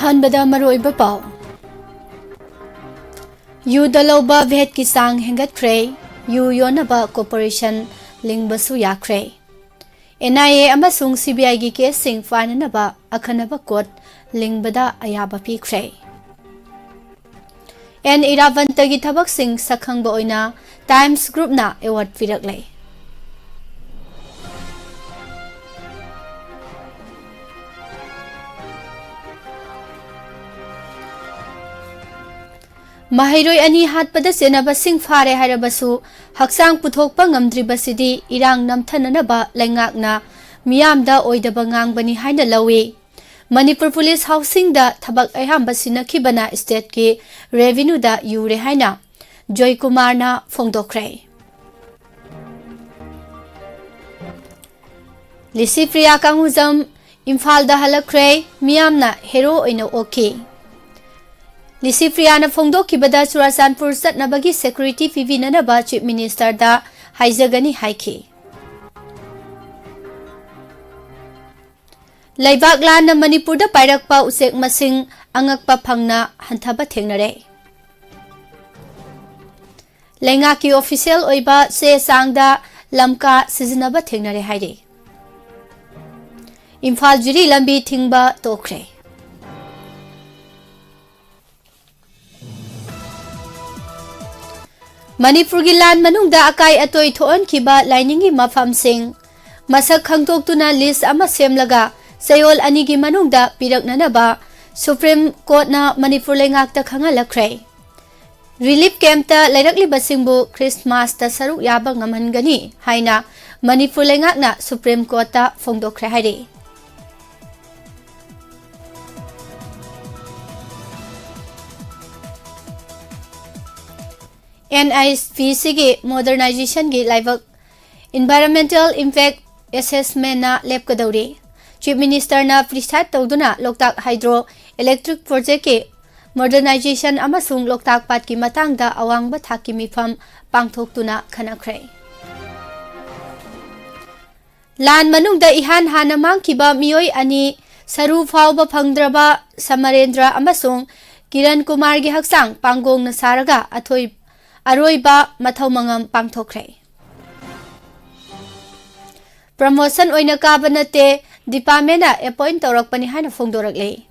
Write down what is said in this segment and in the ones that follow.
अहनबदा मरोइबा पाव यूदा लौबा भेट की सांग हेंगत्ख्रे यू योनबा कॉर्पोरेशन लिंगबसु याख्रे NIA अमसुंग CBI की केस सिंग फाइननबा अखनबा कोर्ट लिंगबदा अयाबा पीख्रे एन इरावंतगी थबक सिंग सखंगबा ओइना टाइम्स ग्रुपना अवार्ड पिरकले Mahiroi ani hatpada senaba sing fare harabasu haksang puthokpa ngamdribasidi irang namthananaba lengakna miyamda oidaba ngangbani haina lawi Manipur Police Housing da thabak ayhamba sinakhibana state ki revenue da yure haina Joy Kumar na phongdokre Lisi Priya Kanguzam Imphal da halakre miyamna hero oina okay Lisi Priya Fongdo Kibada Churachandpur Satnabagi Security PV Nanaba Chief Minister da Haizagani Haiki Laibak Lana Manipur da Pairakpa Usek Masing Angakpa Phangna Hantaba Thengnare Lengaki official Oiba Se Sangda Lamka Sizinaba Thengnare Haide Imphal Juri Lambi Thingba Tokre Manipur gi land manungda akai atoi thoon khiba liningi mafam sing masak khangtoktuna list ama semlaga sayol ani gi manungda piraknana ba Supreme Court na Manipur lengak ta khangalakre Relief camp ta lairakli basingbu Christmas ta saruk yaba ngamhangani haina Manipur lengak na Supreme Court ta phongdokre haire NIPC की modernization की लाइवक environmental impact assessment ना लेप कदौरी Chief Minister ना प्रिस्ताद तौदुना Loktak hydro electric project के modernization अमसुंग Loktak पाट की मतंगदा अवांगबा थाकी मिफम पांगथोक्तुना खनख्रे लान मनुंगदा इहान हाना मांगखिबा मियोय अनि सरू फावबा फंगद्रबा समरेंद्र अमसुंग किरण कुमार की हक्सांग पांगोंग न सारगा अथोय Aroiba mathau mangam pangthokre Promotion oina kabanate department na appoint tawrakpani haina phongdorakle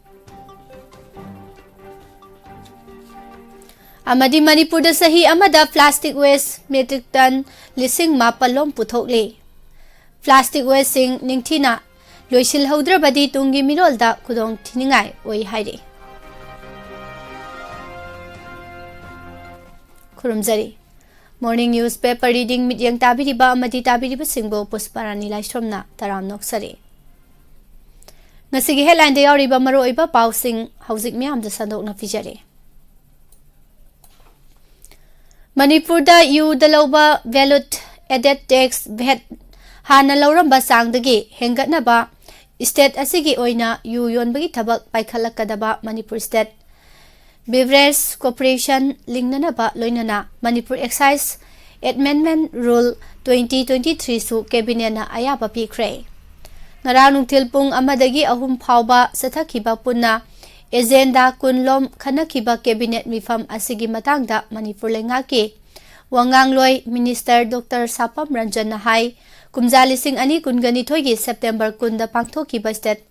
Amadi Manipur da sahi amada plastic waste metric ton lising mapalom puthokle Plastic waste sing ningthina loisil haudrabadi tungi mirolda khudong thiningai oi haire Kurumzari Morning newspaper reading midyang tabiriba amati tabiriba singbo pusparani laishromna taram noksari Ngasigi headline de yawriba maroiba pausing hauzik miyam da sandokna pijare Manipur da yu daloba valut added tax VAT hana lauramba sangdagi hengatna ba state asigi oina yu yonbagi thabak paikhalakadaba Manipur state Beverage Corporation Lingnanaba Loinana Manipur Excise Amendment Rule 2023 su Cabinet na ayaba pikre Ngaranung tilpung amadagi ahum phawba sathakhiba punna agenda kunlom khanakhiba Cabinet mifam asigi matangda Manipur lengaki Wangangloi Minister Dr. Sapam Ranjan na hai kumja lising ani kungani thoigi September kunda pangthokhiba state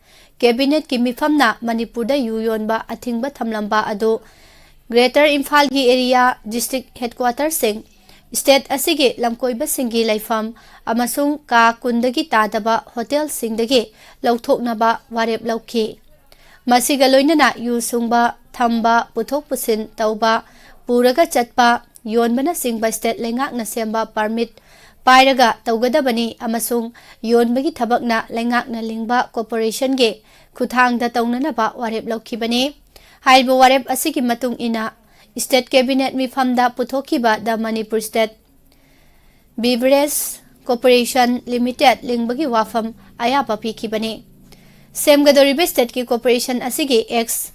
Cabinet ki mifamna Manipur da yuyonba athingba thamlamba adu Greater Imphal gi area district headquarters sing state asigi lamkoiba singi laifam amasung ka kundagi tadaba hotel singdagi lauthoknaba warep lauki masiga loinana yu sungba thamba puthok pusin tauba puraga chatpa yonbana singba state lengak na semba permit pairaga taugadabani amasung yonbagi thabakna lengak na lingba corporation ge Kuthang da taunanaba warep laukhibani haibo warep asigi matung ina state cabinet mifamda puthokhiba da Manipur state Beverage Corporation Limited lingbagi wafam ayapa pikhibani semgadoribe state ki corporation asigi ex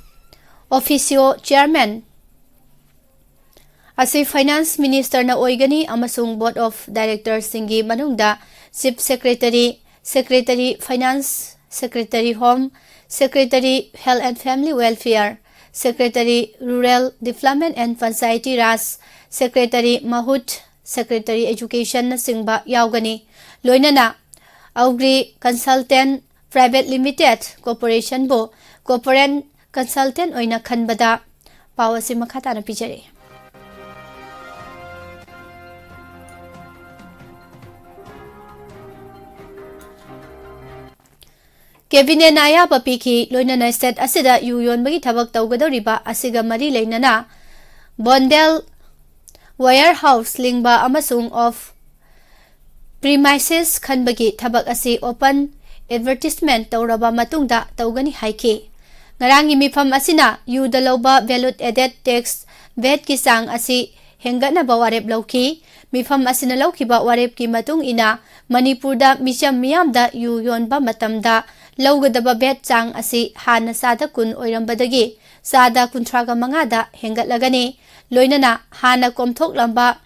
officio chairman asi finance minister na oigani amasung board of directors singi manungda chief secretary finance Secretary Home, Secretary Health and Family Welfare, Secretary Rural Development and Panchayati Raj, Secretary Mahut, Secretary Education na singba yaugani. Loinana Augri Consultant Private Limited Corporation bo corporate consultant oina khanbada pawasi makhata na pijare. Cabinet na ayaba piki loinana state asida yuyon bagi thabak tawgadoriba asiga mari leinana Bondel warehouse lingba amasung of premises khanbagi thabak asi open advertisement tawraba matungda tawgani haiki. Ngarangi mifam asina yuda lawba value added tax VAT ki sang asi henggatna ba warep lawki. Mifam asina lawkiba warep ki matung ina Manipurda misham miyamda yu yonba matamda lawgadaba VAT sang asi hana sada kun oirambadagi sada kuntraga mangada henggatlagani. Loinana hana komthok lamba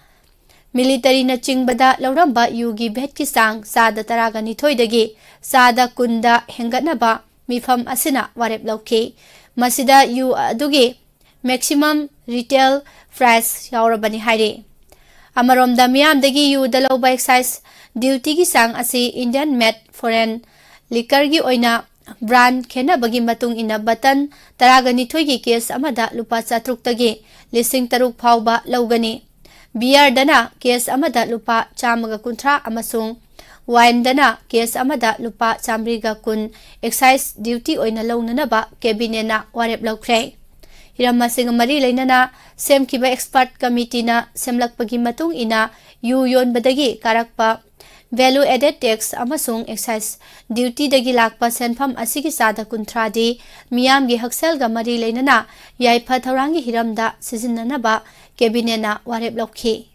military na chingbada lauramba yugi VAT ki sang sada taraga nithoidagi sada kunda henggatnaba mifam asina warep lawki. Masida yu adugi maximum retail price yaurabani haire. Amaromda miyamdagi yu dalawba excise duty gi sang asi Indian made foreign liquor gi oina brand khenabagi matung ina batan taraga nithoi gi case amada lupa 4 tagi 3,000 phawba lawgani. Beer dana case amada lupa 130 amasung wine dana case amada lupa 110 excise duty oina lawnanaba cabinet na warep lawkhre. Hiramasing mari lainana semkiba expert committee na semlakpagi matung ina yu yon badagi karakpa value added tax amasung excise duty dagi lakpa senfam asigi sada kuntradi miyam gi haksel ga mari lainana yaipa thaurangi hiramda sijinnanaba cabinet na warep lawki.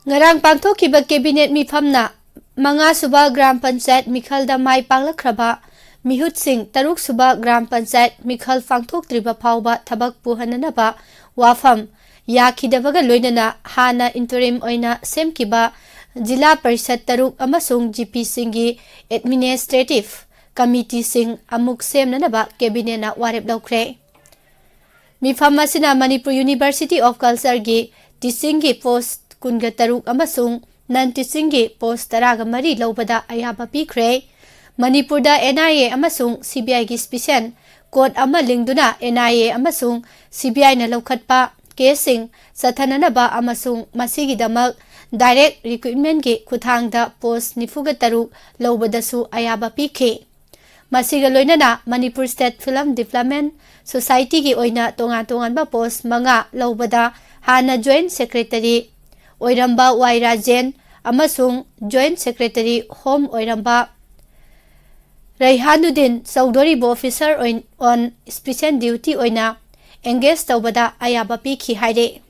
Ngarang pangthokiba cabinet mifamna manga suba gram panchayat mikhalda mai panglakraba mihut sing taruk suba gram panchayat mikhal pangthoktriba phawba thabak puhananaba wafam yakhidabaga loinana hana interim oina semkiba jila parishad taruk amasung GP singi administrative committee sing amuk semnanaba cabinet na warep lawkhre. Mifam asina Manipur University of Culture gi teaching gi post kunga taruk amasung non-teaching gi post taraga mari lawbada ayaba pikre. Manipurda NIA amasung CBI gi special court ama lingduna NIA amasung CBI na lawkhatpa casing sathananaba amasung masigi damak direct recruitment gi kuthangda post nifuga taruk lawbadasu ayaba pikhe. Masiga loinana Manipur State Film Development Society gi oina tongan ba post manga lawbada hana joint secretary oiramba Wairajen amasung joint secretary home oiramba Raihanuddin Saudori officer on special duty oina engage tawbada ayaba pikhi haire.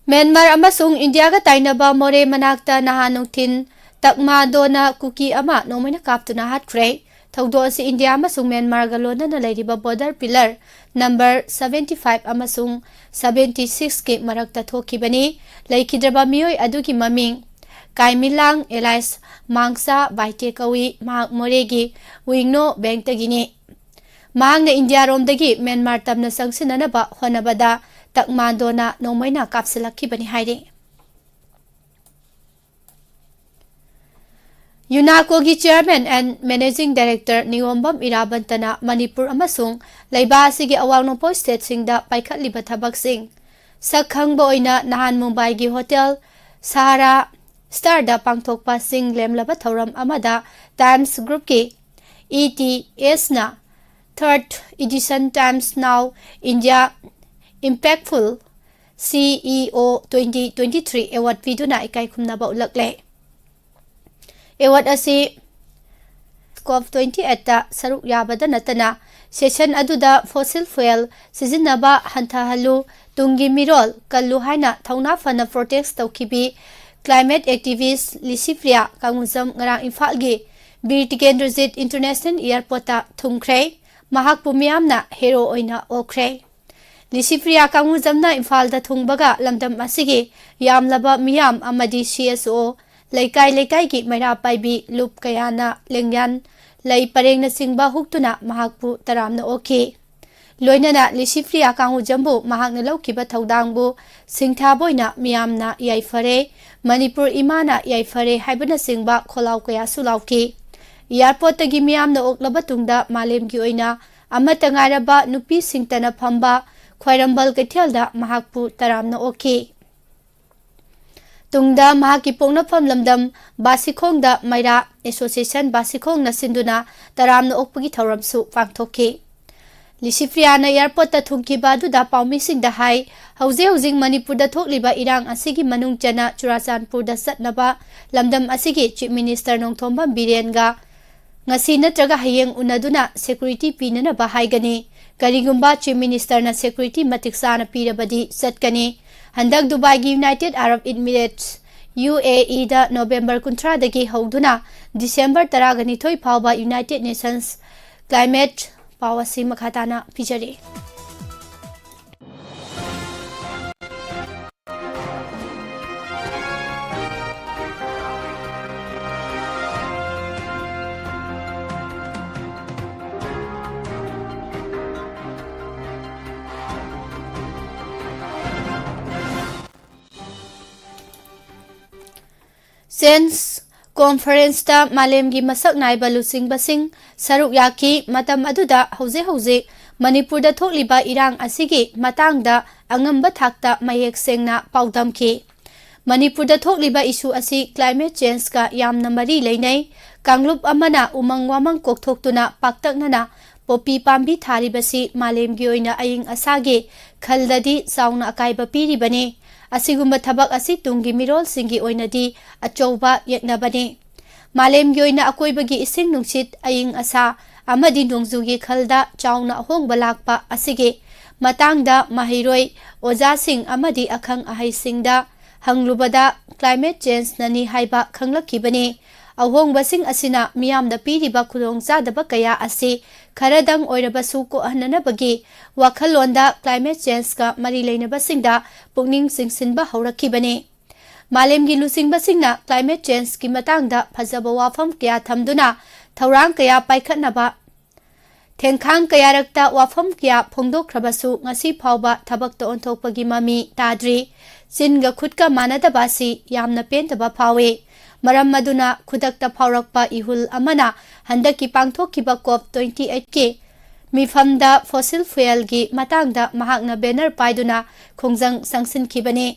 Myanmar amasung India ga tainaba more manakta nahanungthin takma dona kuki ama nomoina kaptuna hatkre thaudo asi India amasung Myanmar ga lonana leiriba border pillar number 75 amasung 76 ke marakta thokibani laikhidraba mioi adugi maming Kaimilang Elias Mangsa Baite Kawi Mahak Moregi Wingno Bank Tagini Mahang na India romdagi Myanmar tamna sangsinanaba honabada takmandona nomoina kapsilaki bani hairi UNACO gi chairman and managing director Niyombam Irabantana Manipur amasung laiba asigi awang nongpo state singda paikhatliba thabaksing sakhangba oina nahan Mumbai gi hotel Sahara Star da pangthokpa sing lemlaba thauram amada Times Group ki ETS na third edition Times Now India Impactful CEO 2023 award piduna ikai khumna ba ulakle award asi COP28 ta saruk yabada natana session aduda fossil fuel sizinaba hantahalu tungi mirol kallu haina thauna fana protest tawkibi climate activist Lisifria Kanguzam ngarang Imphal gi Bir Tikendrajit International Airport ta thungkhre mahak pumiyamna hero oina okre Lisifria Kanguzamna Imphal da thungbaga lamdam asigi yamlaba miyam amadi CSO laikai ki maira paibi lup kayana lengyan lai parengna singba huktuna mahakpu taramna oki loinana Lisifria Kanguzambu mahakna laukiba thaudangbu singthaboina miyamna yaifare Manipur imana yaifare haibana singba kholau kaya sulauki airport tagi miyamna oklaba tungda malemgi oina amata ngaraba nupi singtana phamba Khwairambal Kaithialda mahakpu taramna oki tungda mahaki pongna phamlamdam Basikhongda Maira Association Basikhong na sinduna taramna okpagi thauramsu pangthoki Lisifriana airport ta thungkiba duda paumising da hai hauze Manipur da thokliba irang asigi manung chana Churachandpur da satnaba lamdam asigi chief minister Nongthombam Birenga ngasi natraga hayeng unaduna security pinana ba haigani Karigumba Chief Minister na security matiksana pirabadi satkani handak Dubai gi United Arab Emirates UAE da November kuntra dagi hauduna December taragani thoi phawba United Nations Climate Policy makhatana pijari Sense conference ta malemgi masak naiba lusing basing saruk yaki matam aduda hauze Manipur da thokliba irang asigi matangda angamba thakta mayek sengna paudamki Manipur da thokliba issue asi climate change ka yamna mari leinai Kanglup amana umang wamang kokthokuna paktaknana popi pambi tharibasi malemgi oina aying asagi khaldadi sauna akaiba piribani asigumba thabak asi tungi mirol singi oinadi achouba yeknabani malemgi oina akoibagi ising nungsit aying asa amadi nongzugi khalda chauna hongba lakpa asigi matangda mahiroi oja sing amadi akhang ahai singda hanglubada climate change nani haiba khanglakibani ahongba sing asina miyamda piriba khulongchadaba kaya asi kharadang oirabasu ko ahnanabagi wakhalonda climate change ka mari leinabasingda pukning singsinba haurakibani malemgi lusingbasinga climate change ki matangda phajaba wafam kya thamduna thaurang kaya paikhatnaba thengkhang kayarakta wafam kya phongdokrabasu ngasi phawba thabakta onthokpagi mami tadri singa khutka manadabasi yamna pentaba phawe maram maduna khudakta phaurakpa ihul amana handaki pangthokkiba COP28 ke mifamda fossil fuel gi matangda mahakna banner paiduna khongjang sangsinkhibani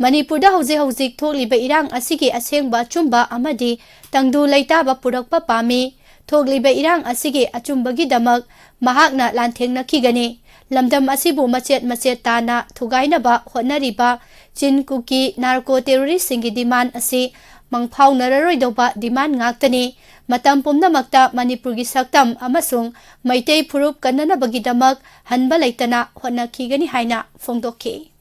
Manipurda hauzik thokliba irang asigi asengba chumba amadi tangdu leitaba purakpa pami thokliba irang asigi achumbagi damak mahakna lanthengna khigani lamdam asibu machet tana thugainaba hotnariba chin kuki narco terrorist singi demand asi mangphau nararoidoba demand ngaktani matam pumnamakta Manipurgi saktam amasung maitei phurup kananabagi damak hanba leitana hotnakhigani haina phongdokki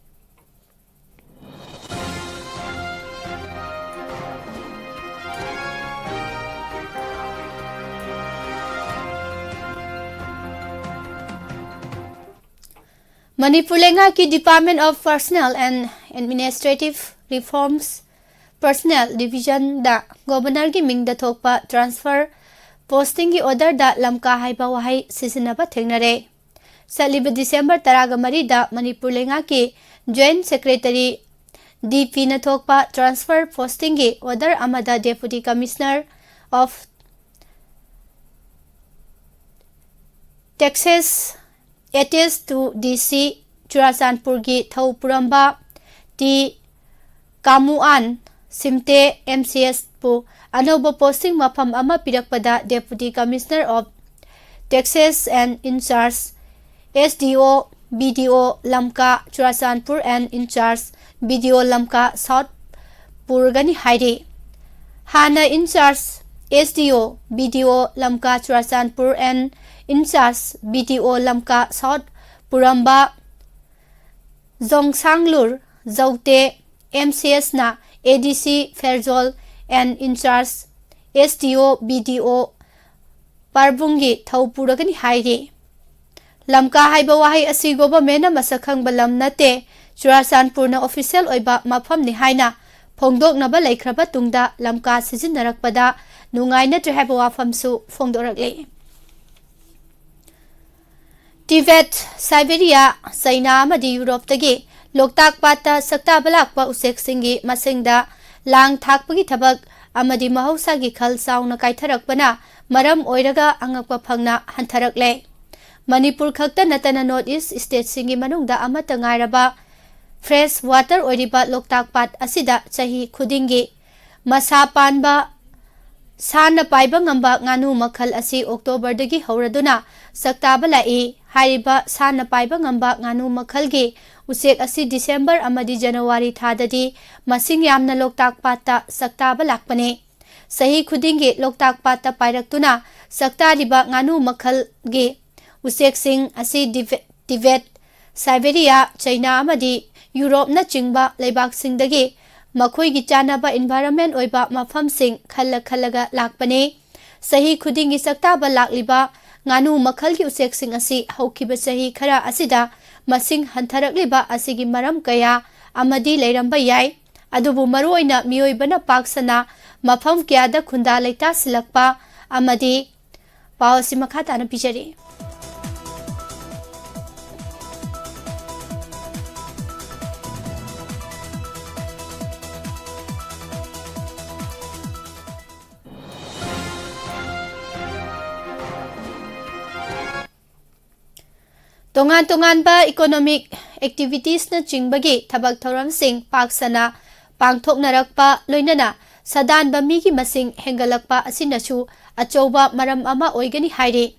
Manipur Lengaki Department of Personnel and Administrative Reforms Personnel Division da Governor gi mingda thokpa transfer posting gi order da lamka haiba wahai sisinaba thengnare. Saliba December 13 da Manipur Lengaki Joint Secretary DP na thokpa transfer posting gi order amada Deputy Commissioner of Taxes attached to DC Churachandpur gi thau puramba T Kamuan Simte MCS pu anoba posting mafam ama pirakpada Deputy Commissioner of Taxes and in charge SDO BDO Lamka Churachandpur and in charge BDO Lamka South Purgani haire. Hana in charge SDO BDO Lamka Churachandpur and in charge BDO Lamka South Puramba Zongsanglur Zaute MCS na ADC Ferzol and in charge SDO BDO Parbungi Thaupuragani haire. Lamka haiba wahai asi government na masakhang balam nate Churachandpur na official oiba mafam ni haina phongdok na ba laikhraba tungda lamka sijinarakpada nungai na tre haiba wafam su phongdorakle. Tibet, Siberia, China amadi Europe tagi Loktak Pata sakta balakpa usek singi masingda lang thakpagi thabak amadi mahausa gi khal sauna kaitharakpana maram oiraga angakpa phangna hantharakle. Manipur khakta natana North East state singi manungda amata ngairaba fresh water oiriba Loktak Pat asida chahi khudingi masa panba sana paiba ngamba nganu makhal asi October dagi hauraduna sakta balai haiba sana paiba ngamba nganu makhalgi usek asi December amadi January thadadi masing yamna Loktak Patta sakta balakpane. Sahi khudingi Loktak Patta pairaktuna sakta riba nganu makhalgi usek sing asi Tibet, Siberia, China amadi Europe na chingba leibak singdagi makhoi gi chanaba environment oiba mafam sing khalaga lakpane. Sahi khudingi sakta ba lakliba nganu makhal gi usek sing asi haukiba sahi khara asida masing hantharakliba asigi maram kaya amadi leiramba yai. Adubu maroina mioibana paksana mafam kyada khunda leita silakpa amadi pawasi makhata na pijari. Tongan ba economic activities na chingbagi thabak thoram sing paksana pangthoknarakpa loinana sadan ba migi masing hengalakpa asinachu achouba maram ama oigani haire.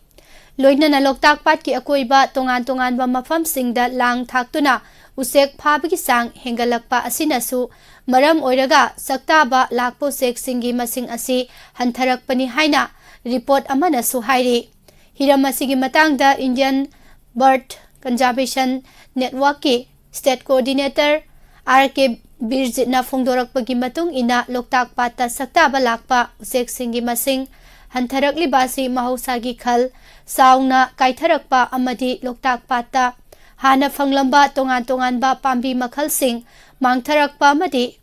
Loinana Loktak Pat ki akoiba tongan ba mafam singda lang thaktuna usek phabagi sang hengalakpa asinasu maram oiraga sakta ba lakpo sek singi masing asi hantharakpani haina report amana su haire. Hiram asigi matangda Indian Bird Conservation Network ki State Coordinator RK Birjit na phongdorakpagi matung ina Loktak Patta sakta balakpa usek singi masing hantharakli basi mahausagi khal saungna kaitharakpa amadi Loktak Patta hana phanglamba tongan ba pambi makhal sing mangtharakpa amadi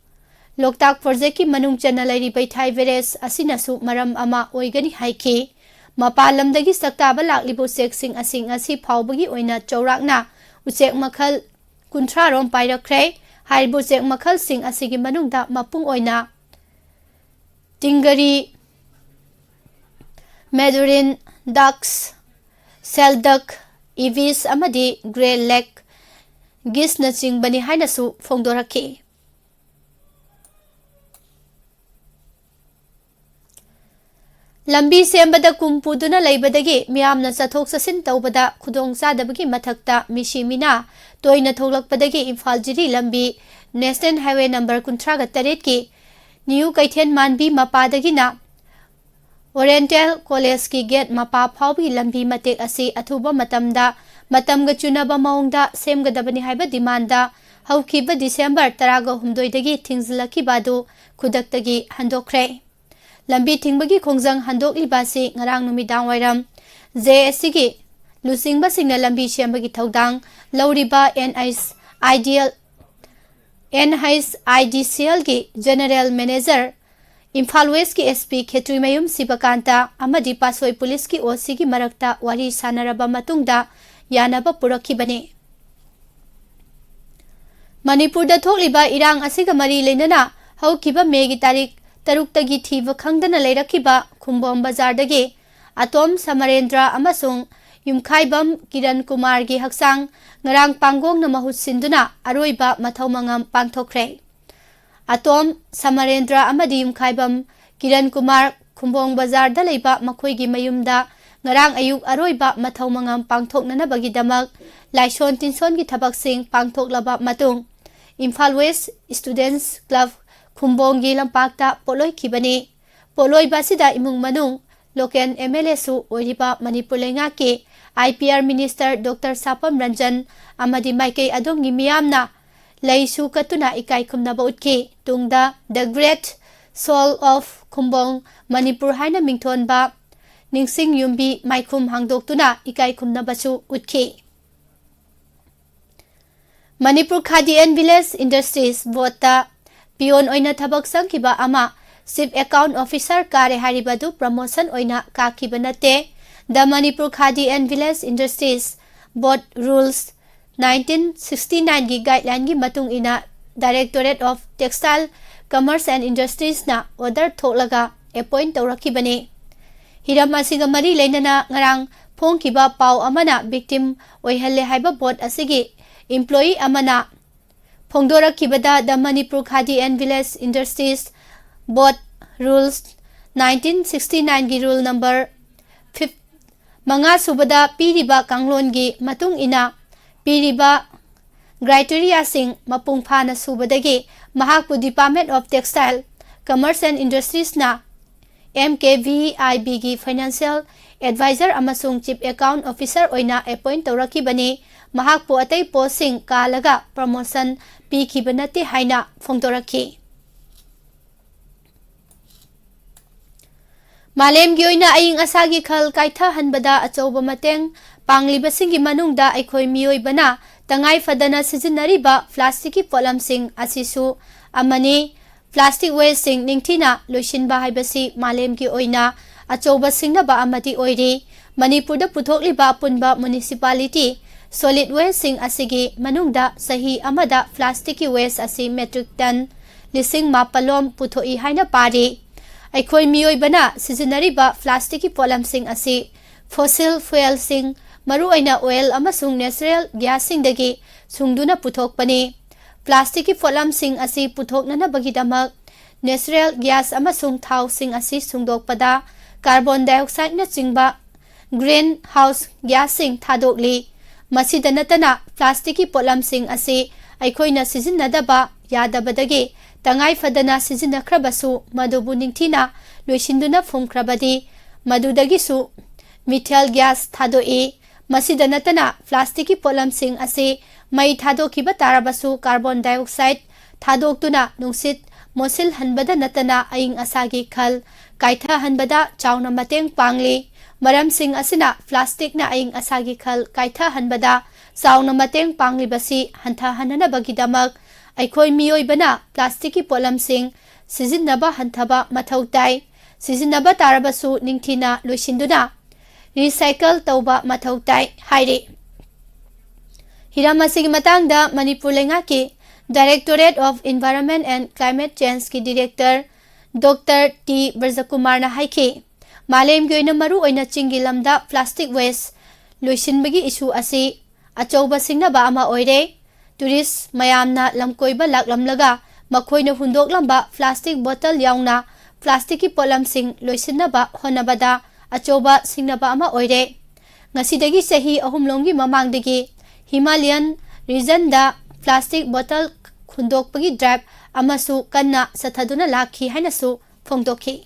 Loktak project ki manung chana lairi baithai virus asinasu maram ama oigani haiki. Mapalamdagi sakta balaklibo usek sing asing asi phawbagi oina chaurakna usek makhal kunthra rom pairakre haibo usek makhal sing asigi manungda mapung oina tingari Mandarin ducks selduck ibis amadi grey leg gis na chingbani hainasu phongdoraki. Lambi sembada kumpuduna laibadagi miyamna sathok sasin tawbada khudong sadabagi mathakta mishimina toina thoglakpadagi Imphal Jiri lambi National Highway number 38 ki New Kaithen Manbi mapadagi na Oriental College ki gate mapa phawbi lambi matek asi athuba matamda matamga chunaba maungda semgadabani haiba demanda haukiba December 19 dagi thingzlaki badu khudaktagi handokre. Lambi tingbagi khongjang handok libasi ngarang numidang wairam JSC gi ꯂꯨꯆꯤꯡꯕꯁꯤꯡꯅ ꯂꯝꯕꯤ ꯁꯦꯝꯕꯒꯤ ꯊꯧꯗꯥꯡ ꯂꯧꯔꯤꯕ NHIDCLꯒꯤ general manager Imphal waste की SP खेतुईमयुम Shivkanta अमदी पासोई police की ओसी की मरक्ता वारी सानरबा मतुंगदा यानबा पुरखिबने मणिपुर दा थोकलिबा इरांग असिगा मरी लेनना हौकिबा मेगी तारीख 6 तगी थीब खंगदना लेरखिबा खुंबोम बाजार दगे अतोम समरेंद्र अमसुंग युमखाइबम किरण कुमार की हक्सांग ngarang panggong na mahut sinduna aroiba mathau mangam pangthokre Atom Samarendra amadi yumkhaibam Kiran Kumar Khumbong Bazar da leiba makhoigi mayumda ngarang ayuk aroiba mathau mangam pangthoknana bagi damak laison tinson gi thabak sing pangthoklaba matung Imphal West Students Club Khumbong gi lampakta poloi khibani poloi basida imung manung local MLA su oriba Manipur lenga ke IPR Minister Dr. Sapam Ranjan amadi maikei adong gi miyamna Laisu katuna ikai khumnaba utki tungda The Great Soul of Khumbong Manipur haina mingthon ba ningsing yumbi maikhum hangdoktuna ikai khumnaba su utki Manipur Khadi and Village Industries Bota Pion oina thabak sangkiba ama Chief Account Officer kare haribadu promotion oina kakiba nate The Manipur Khadi and Village Industries Board Rules 1969 की guideline की मतुंग इना directorate of textile commerce and industries ना order थोलगा appoint तौरखी बने हिरम असिगा मरी लेनना ngarang फोंखिबा पाव अमना विक्टिम ओइहल्ले हाइबा बोर्ड असिगी एम्प्लॉई अमना फोंदोरखिबदा the Manipur Khadi and village industries board rules 1969 की रूल नंबर 5 सुबदा पीरिबा कांगलोन की मतुंग इना पीरिबा क्राइटेरिया सिंह मपुंग फाना सुबदगी महाकु department of textile commerce and industries ना MKVIB की फाइनेंशियल एडवाइजर अमसुंग चीफ अकाउंट ऑफिसर ओइना अपॉइंट तौरकी बने महाकु अतै पोस्टिंग कालगा प्रमोशन पीखिबा नते हाइना फोंदोरखी मालेम की ओइना अयिंग असागी खल काइथा हनबदा अचौबा मतेंग पांगलिबसिंगी मनुंगदा अखोय मियोइबना तंगाई फदना सिजिनरिबा प्लास्टिक की पोलमसिंग असिसु अमनी प्लास्टिक वेस्ट सिंग निंगथिना लोइसिनबा हाइबसी मालेम की ओइना अचौबा सिंगनबा अमति ओइरी मणिपुरदा पुथोकलिबा पुनबा म्युनिसिपालिटी सॉलिड वेस्ट सिंग असिगी मनुंगदा सही अमदा प्लास्टिक की वेस्ट असि मेट्रिक टन लिसिंग मापलोम पुथोई हाइना पारी अखोय मियोइबना सिजिनरिबा प्लास्टिक की पोलमसिंग असि फॉसिल फ्यूल सिंग मरुआइना ऑयल अमसुंग नेचुरल गैस सिंगदगी सुंगदुना पुथोकपनी प्लास्टिक की पोलम सिंग असि पुथोकननबगीदमक नेचुरल गैस अमसुंग थाव सिंग असि सुंगदोकपदा कार्बन डाइऑक्साइड न चिंबा ग्रीन हाउस गैस सिंग थादोकली मसिदा नतना प्लास्टिक की पोलम सिंग असि अखोइना सिजिनदबा यादबदगी तंगाई फदना सिजिनख्रबसु मदुबु निंगथिना लोइसिंदुना फुमख्रबदी मदुदगिसु मिथेल गैस थादोई मसिदा नतना प्लास्टिक की पोलम सिंग असे मई थादोखिबा तारबसु कार्बन डाइऑक्साइड थादोक्तुना नुंसित मोसिल हनबदा नतना अयिंग असागी खल काइथा हनबदा चाउना मतेंग पांगली मरम सिंग असिना प्लास्टिक ना अयिंग असागी खल काइथा हनबदा चाउना मतेंग पांगलिबसी हंथा हनना बगिदमक अखोय मियोइबना प्लास्टिक की पोलम सिंग सिजिनबा हंथबा मथौ ताई सिजिनबा तारबसु निंगथिना लोइसिंदुना रिसाइकल तौबा मथौ ताई हाइरे हिराम असिगी मतंगदा मणिपुर लेंगा की directorate of environment and climate change की डायरेक्टर डॉक्टर टी ब्रजकुमार ना हाइखे मालेम की ओइना मरु ओइना चिंगी लमदा प्लास्टिक वेस्ट लोइसिनबगी इशू असि अचौबा सिंगनबा अमा ओइरे टूरिस्ट मयामना लमकोइबा लाकलमलगा मखोइना हुंदोकलंबा प्लास्टिक बोतल याउना प्लास्टिक की पोलम सिंग लोइसिनबा होनबदा अचौबा सिंगनबा अमा ओइरे ngasi sahi ahumlonggi mamangdagi Himalayan region दा प्लास्टिक बोतल खुंदोकपगी ड्राइव अमसु कन्ना सथदुना लाखी हाइनसु फोंदोखी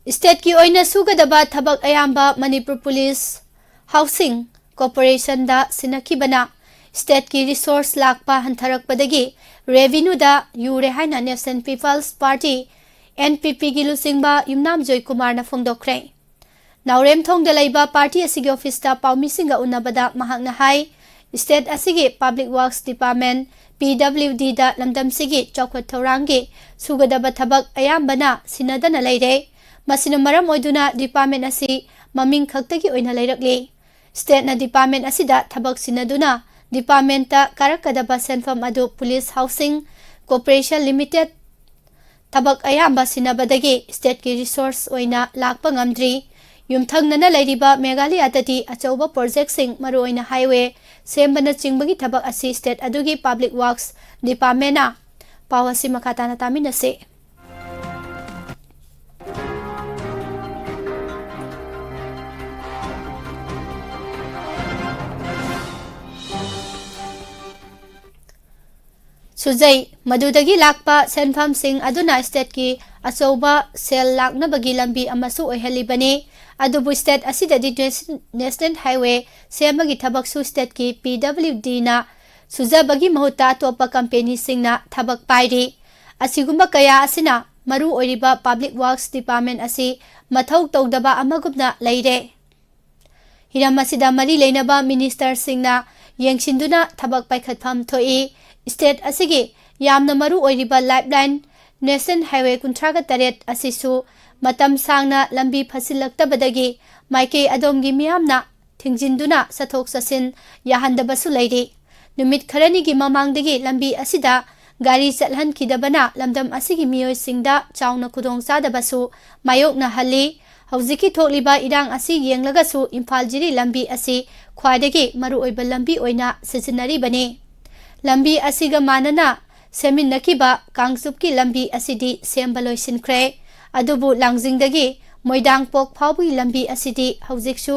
स्टेट की ओइना सुगदबा थबक अयाम्बा मणिपुर पुलिस हाउसिंग कॉर्पोरेशन दा सिनखिबना स्टेट की रिसोर्स लाखपा हंथरकपदगी रेवेन्यू दा यूरे हाइना नेशनल पीपल्स पार्टी NPPꯒꯤ ꯂꯨꯆꯤꯡꯕ ꯌꯨꯝꯅꯥꯝ ꯖꯣꯏꯀꯨꯃꯥꯔꯅ ꯐꯣꯡꯗꯣꯛꯈ꯭ꯔꯦ꯫ ꯅꯥꯎꯔꯦꯝꯊꯣꯡꯗ ꯂꯩꯕ ꯄꯥꯔꯇꯤ ꯑꯁꯤꯒꯤ ꯑꯣꯐꯤꯁꯇ ꯄꯥꯎꯃꯤꯁꯤꯡꯒ ꯎꯟꯅꯕꯗ ꯃꯍꯥꯛꯅ ꯍꯥꯏ ꯁ꯭ꯇꯦꯠ ꯑꯁꯤꯒꯤ ꯄꯕ꯭ꯂꯤꯛ ꯋꯥꯔꯛꯁ ꯗꯤꯄꯥꯔꯠꯃꯦꯟꯠ PWDꯗ ꯂꯝꯗꯝꯁꯤꯒꯤ ꯆꯥꯎꯈꯠ ꯊꯧꯔꯥꯡꯒꯤ ꯁꯨꯒꯗꯕ ꯊꯕꯛ ꯑꯌꯥꯝꯕꯅ ꯁꯤꯟꯅꯗꯅ ꯂꯩꯔꯦ꯫ ꯃꯁꯤꯅ ꯃꯔꯝ ꯑꯣꯏꯗꯨꯅ ꯗꯤꯄꯥꯔꯠꯃꯦꯟꯠ ꯑꯁꯤ ꯃꯃꯤꯡ ꯈꯛꯇꯒꯤ ꯑꯣꯏꯅ ꯂꯩꯔꯛꯂꯤ꯫ ꯁ꯭ꯇꯦꯠꯅ ꯗꯤꯄꯥꯔꯠꯃꯦꯟꯠ ꯑꯁꯤꯗ ꯊꯕꯛ ꯁꯤꯟꯅꯗꯨꯅ ꯗꯤꯄꯥꯔꯠꯃꯦꯟꯠꯇ ꯀꯥꯔꯛꯀꯗꯕ ꯁꯦꯟꯐꯝ ꯑꯗꯨ ꯄꯨꯂꯤꯁ ꯍꯥꯎꯁꯤꯡ ꯀꯣꯔꯄꯣꯔꯦꯁꯟ ꯂꯤꯃꯤꯇꯦꯗ ꯊꯕꯛ ꯑꯌꯥꯝꯕ ꯁꯤꯟꯅꯕꯗꯒꯤ ꯁ꯭ꯇꯦꯠꯀꯤ ꯔꯤꯁꯣꯔꯁ ꯑꯣꯏꯅ ꯂꯥꯛꯄ ꯉꯝꯗ꯭ꯔꯤ꯫ ꯌꯨꯝꯊꯪꯅꯅ ꯂꯩꯔꯤꯕ ꯃꯦꯘꯥꯂꯌꯥꯗꯗꯤ ꯑꯆꯧꯕ ꯄ꯭ꯔꯣꯖꯦꯛꯇꯁꯤꯡ ꯃꯔꯨꯑꯣꯏꯅ ꯍꯥꯏꯋꯦ ꯁꯦꯝꯕꯅꯆꯤꯡꯕꯒꯤ ꯊꯕꯛ ꯑꯁꯤ ꯁ꯭ꯇꯦꯠ ꯑꯗꯨꯒꯤ ꯄꯕ꯭ꯂꯤꯛ ꯋꯥꯔꯛꯁ ꯗꯤꯄꯥꯔꯠꯃꯦꯟꯠꯅ ꯄꯥꯎ ꯑꯁꯤ ꯃꯈꯥ ꯇꯥꯅ ꯇꯥꯃꯤꯟꯅꯁꯤ꯫ ꯁꯨꯖꯩ ꯃꯗꯨꯗꯒꯤ ꯂꯥꯛꯄ ꯁꯦꯟꯐꯝꯁꯤꯡ ꯑꯗꯨꯅ ꯁ꯭ꯇꯦꯠꯀꯤ ꯑꯆꯧꯕ ꯁꯦꯜ ꯂꯥꯛꯅꯕꯒꯤ ꯂꯝꯕꯤ ꯑꯃꯁꯨ ꯑꯣꯏꯍꯜꯂꯤꯕꯅꯤ꯫ ꯑꯗꯨꯕꯨ ꯁ꯭ꯇꯦꯠ ꯑꯁꯤꯗꯗꯤ ꯅꯦꯁꯅꯦꯜ ꯍꯥꯏꯋꯦ ꯁꯦꯝꯕꯒꯤ ꯊꯕꯛꯁꯨ ꯁ꯭ꯇꯦꯠꯀꯤ PWDꯅ ꯁꯨꯖꯕꯒꯤ ꯃꯍꯨꯠꯇ ꯑꯇꯣꯞꯄ ꯀꯝꯄꯦꯅꯤꯁꯤꯡꯅ ꯊꯕꯛ ꯄꯥꯏꯔꯤ꯫ ꯑꯁꯤꯒꯨꯝꯕ ꯀꯌꯥ ꯑꯁꯤꯅ ꯃꯔꯨ ꯑꯣꯏꯔꯤꯕ ꯄꯕ꯭ꯂꯤꯛ ꯋꯥꯔꯛꯁ ꯗꯤꯄꯥꯔꯠꯃꯦꯟꯠ ꯑꯁꯤ ꯃꯊꯧ ꯇꯧꯗꯕ ꯑꯃꯒꯨꯝꯅ ꯂꯩꯔꯦ꯫ ꯍꯤꯔꯝ ꯑꯁꯤꯗ ꯃꯔꯤ ꯂꯩꯅꯕ ꯃꯤꯅꯤꯁꯇꯔꯁꯤꯡꯅ ꯌꯦꯡꯁꯤꯟꯗꯨꯅ ꯊꯕꯛ ꯄꯥꯏꯈꯠꯐꯝ ꯊꯣꯛꯏ꯫ ꯁ꯭ꯇꯦꯠ ꯑꯁꯤꯒꯤ ꯌꯥꯝꯅ ꯃꯔꯨ ꯑꯣꯏꯔꯤꯕ ꯂꯥꯏꯐꯂꯥꯏꯟ ꯅꯦꯁꯅꯦꯜ ꯍꯥꯏꯋꯦ 38 ꯑꯁꯤꯁꯨ ꯃꯇꯝ ꯁꯥꯡꯅ ꯂꯝꯕꯤ ꯐꯠꯁꯤꯜꯂꯛꯇꯕꯗꯒꯤ ꯃꯥꯏꯀꯩ ꯑꯗꯣꯝꯒꯤ ꯃꯤꯌꯥꯝꯅ ꯊꯤꯡꯖꯤꯟꯗꯨꯅ ꯆꯠꯊꯣꯛ ꯆꯠꯁꯤꯟ ꯌꯥꯍꯟꯗꯕꯁꯨ ꯂꯩꯔꯤ꯫ ꯅꯨꯃꯤꯠ ꯈꯔꯅꯤꯒꯤ ꯃꯃꯥꯡꯗꯒꯤ ꯂꯝꯕꯤ ꯑꯁꯤꯗ ꯒꯥꯔꯤ ꯆꯠꯍꯟꯈꯤꯗꯕꯅ ꯂꯝꯗꯝ ꯑꯁꯤꯒꯤ ꯃꯤꯑꯣꯏꯁꯤꯡꯗ ꯆꯥꯎꯅ ꯈꯨꯗꯣꯡꯆꯥꯗꯕꯁꯨ ꯃꯥꯌꯣꯛꯅꯍꯜꯂꯤ꯫ ꯍꯧꯖꯤꯛꯀꯤ ꯊꯣꯛꯂꯤꯕ ꯏꯔꯥꯡ ꯑꯁꯤ ꯌꯦꯡꯂꯒꯁꯨ ꯏꯝꯐꯥꯜ ꯖꯤꯔꯤ ꯂꯝꯕꯤ ꯑꯁꯤ ꯈ꯭ꯋꯥꯏꯗꯒꯤ ꯃꯔꯨꯑꯣꯏꯕ ꯂꯝꯕꯤ ꯑꯣꯏꯅ ꯁꯤꯖꯤꯟꯅꯔꯤꯕꯅꯤ꯫ ꯂꯝꯕꯤ ꯑꯁꯤꯒ ꯃꯥꯟꯅꯅ ꯁꯦꯝꯃꯤꯟꯅꯈꯤꯕ ꯀꯥꯡꯆꯨꯞꯀꯤ ꯂꯝꯕꯤ ꯑꯁꯤꯗꯤ ꯁꯦꯝꯕ ꯂꯣꯏꯁꯤꯟꯈ꯭ꯔꯦ꯫ ꯑꯗꯨꯕꯨ ꯂꯥꯡꯖꯤꯡꯗꯒꯤ ꯃꯣꯏꯗꯥꯡꯄꯣꯛ ꯐꯥꯎꯕꯒꯤ ꯂꯝꯕꯤ ꯑꯁꯤꯗꯤ ꯍꯧꯖꯤꯛꯁꯨ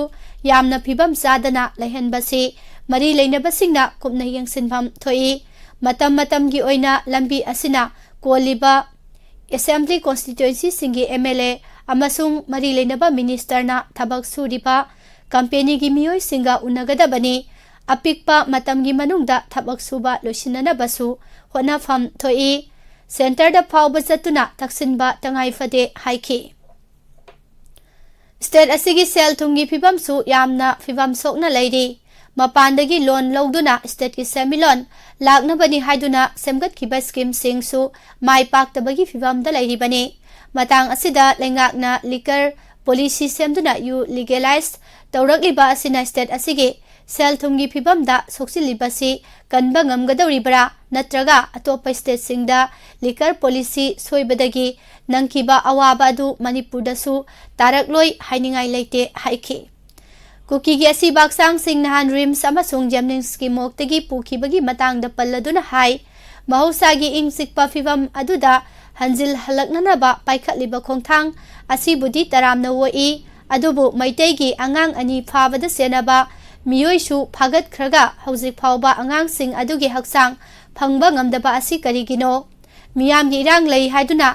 ꯌꯥꯝꯅ ꯐꯤꯕꯝ ꯆꯥꯗꯅ ꯂꯩꯍꯟꯕꯁꯤ ꯃꯔꯤ ꯂꯩꯅꯕꯁꯤꯡꯅ ꯀꯨꯞꯅ ꯌꯦꯡꯁꯤꯟꯐꯝ ꯊꯣꯛꯏ꯫ ꯃꯇꯝ ꯃꯇꯝꯒꯤ ꯑꯣꯏꯅ ꯂꯝꯕꯤ ꯑꯁꯤꯅ ꯀꯣꯜꯂꯤꯕ ꯑꯦꯁꯦꯝꯕ꯭ꯂꯤ ꯀꯣꯟꯁꯇꯤꯇ꯭ꯌꯨꯑꯦꯟꯁꯤꯁꯤꯡꯒꯤ MLA ꯑꯃꯁꯨꯡ ꯃꯔꯤ ꯂꯩꯅꯕ ꯃꯤꯅꯤꯁꯇꯔꯅ ꯊꯕꯛ ꯁꯨꯔꯤꯕ ꯀꯝꯄꯦꯅꯤꯒꯤ ꯃꯤꯑꯣꯏꯁꯤꯡꯒ ꯎꯟꯅꯒꯗꯕꯅꯤ꯫ ꯑꯄꯤꯛꯄ ꯃꯇꯝꯒꯤ ꯃꯅꯨꯡꯗ ꯊꯕꯛ ꯁꯨꯕ ꯂꯣꯏꯁꯤꯟꯅꯅꯕꯁꯨ ꯍꯣꯠꯅꯐꯝ ꯊꯣꯛꯏ꯫ ꯁꯦꯟꯇꯔꯗ ꯐꯥꯎꯕ ꯆꯠꯇꯨꯅ ꯇꯛꯁꯤꯟꯕ ꯇꯉꯥꯏꯐꯗꯦ ꯍꯥꯏꯈꯤ꯫ ꯁ꯭ꯇꯦꯠ ꯑꯁꯤꯒꯤ ꯁꯦꯜ ꯊꯨꯝꯒꯤ ꯐꯤꯚꯝꯁꯨ ꯌꯥꯝꯅ ꯐꯤꯚꯝ ꯁꯣꯛꯅ ꯂꯩꯔꯤ꯫ ꯃꯄꯥꯟꯗꯒꯤ ꯂꯣꯟ ꯂꯧꯗꯨꯅ ꯁ꯭ꯇꯦꯠꯀꯤ ꯁꯦꯟꯃꯤꯠꯂꯣꯟ ꯂꯥꯛꯅꯕꯅꯤ ꯍꯥꯏꯗꯨꯅ ꯁꯦꯝꯒꯠꯈꯤꯕ ꯁ꯭ꯀꯤꯝꯁꯤꯡꯁꯨ ꯃꯥꯏ ꯄꯥꯛꯇꯕꯒꯤ ꯐꯤꯚꯝꯗ ꯂꯩꯔꯤꯕꯅꯤ꯫ ꯃꯇꯥꯡ ꯑꯁꯤꯗ ꯂꯩꯉꯥꯛꯅ ꯂꯤꯀꯔ ꯄꯣꯂꯤꯁꯤ ꯁꯦꯝꯗꯨꯅ ꯌꯨ ꯂꯤꯒꯦꯂꯥꯏꯖ ꯇꯧꯔꯛꯂꯤꯕ ꯑꯁꯤꯅ ꯁ꯭ꯇꯦꯠ ꯑꯁꯤꯒꯤ ꯁꯦꯜ ꯊꯨꯝꯒꯤ ꯐꯤꯚꯝꯗ ꯁꯣꯛꯆꯤꯜꯂꯤꯕꯁꯤ ꯀꯟꯕ ꯉꯝꯒꯗꯧꯔꯤꯕ꯭ꯔꯥ ꯅꯠꯇ꯭ꯔꯒ ꯑꯇꯣꯞꯄ ꯁ꯭ꯇꯦꯠꯁꯤꯡꯗ ꯂꯤꯀꯔ ꯄꯣꯂꯤꯁꯤ ꯁꯣꯏꯕꯗꯒꯤ ꯅꯪꯈꯤꯕ ꯑꯋꯥꯕ ꯑꯗꯨ ꯃꯅꯤꯄꯨꯔꯗꯁꯨ ꯇꯥꯔꯛꯂꯣꯏ ꯍꯥꯏꯅꯤꯡꯉꯥꯏ ꯂꯩꯇꯦ ꯍꯥꯏꯈꯤ꯫ ꯀꯨꯀꯤꯒꯤ ꯑꯁꯤꯕ ꯍꯛꯆꯥꯡꯁꯤꯡ ꯅꯍꯥꯟ ꯔꯤꯝꯁ ꯑꯃꯁꯨꯡ ꯖꯦꯅꯤꯝꯁꯀꯤ ꯃꯣꯔꯒꯇꯒꯤ ꯄꯨꯈꯤꯕꯒꯤ ꯃꯇꯥꯡꯗ ꯄꯜꯂꯗꯨꯅ ꯍꯥꯏ ꯃꯍꯧꯁꯥꯒꯤ ꯏꯪ ꯆꯤꯛꯄ ꯐꯤꯚꯝ ꯑꯗꯨꯗ ꯍꯟꯖꯤꯜꯍꯜꯂꯛꯅꯅꯕ ꯄꯥꯏꯈꯠꯂꯤꯕ ꯈꯣꯡꯊꯥꯡ ꯑꯁꯤꯕꯨꯗꯤ ꯇꯔꯥꯝꯅ ꯑꯣꯛꯏ꯫ ꯑꯗꯨꯕꯨ ꯃꯩꯇꯩꯒꯤ ꯑꯉꯥꯡ ꯑꯅꯤ ꯐꯥꯕꯗ ꯆꯦꯟꯅꯕ ꯃꯤꯑꯣꯏꯁꯨ ꯐꯥꯒꯠꯈ꯭ꯔꯒ ꯍꯧꯖꯤꯛ ꯐꯥꯎꯕ ꯑꯉꯥꯡꯁꯤꯡ ꯑꯗꯨꯒꯤ ꯍꯛꯆꯥꯡ ꯐꯪꯕ ꯉꯝꯗꯕ ꯑꯁꯤ ꯀꯔꯤꯒꯤꯅꯣ? ꯃꯤꯌꯥꯝꯒꯤ ꯏꯔꯥꯡ ꯂꯩ ꯍꯥꯏꯗꯨꯅ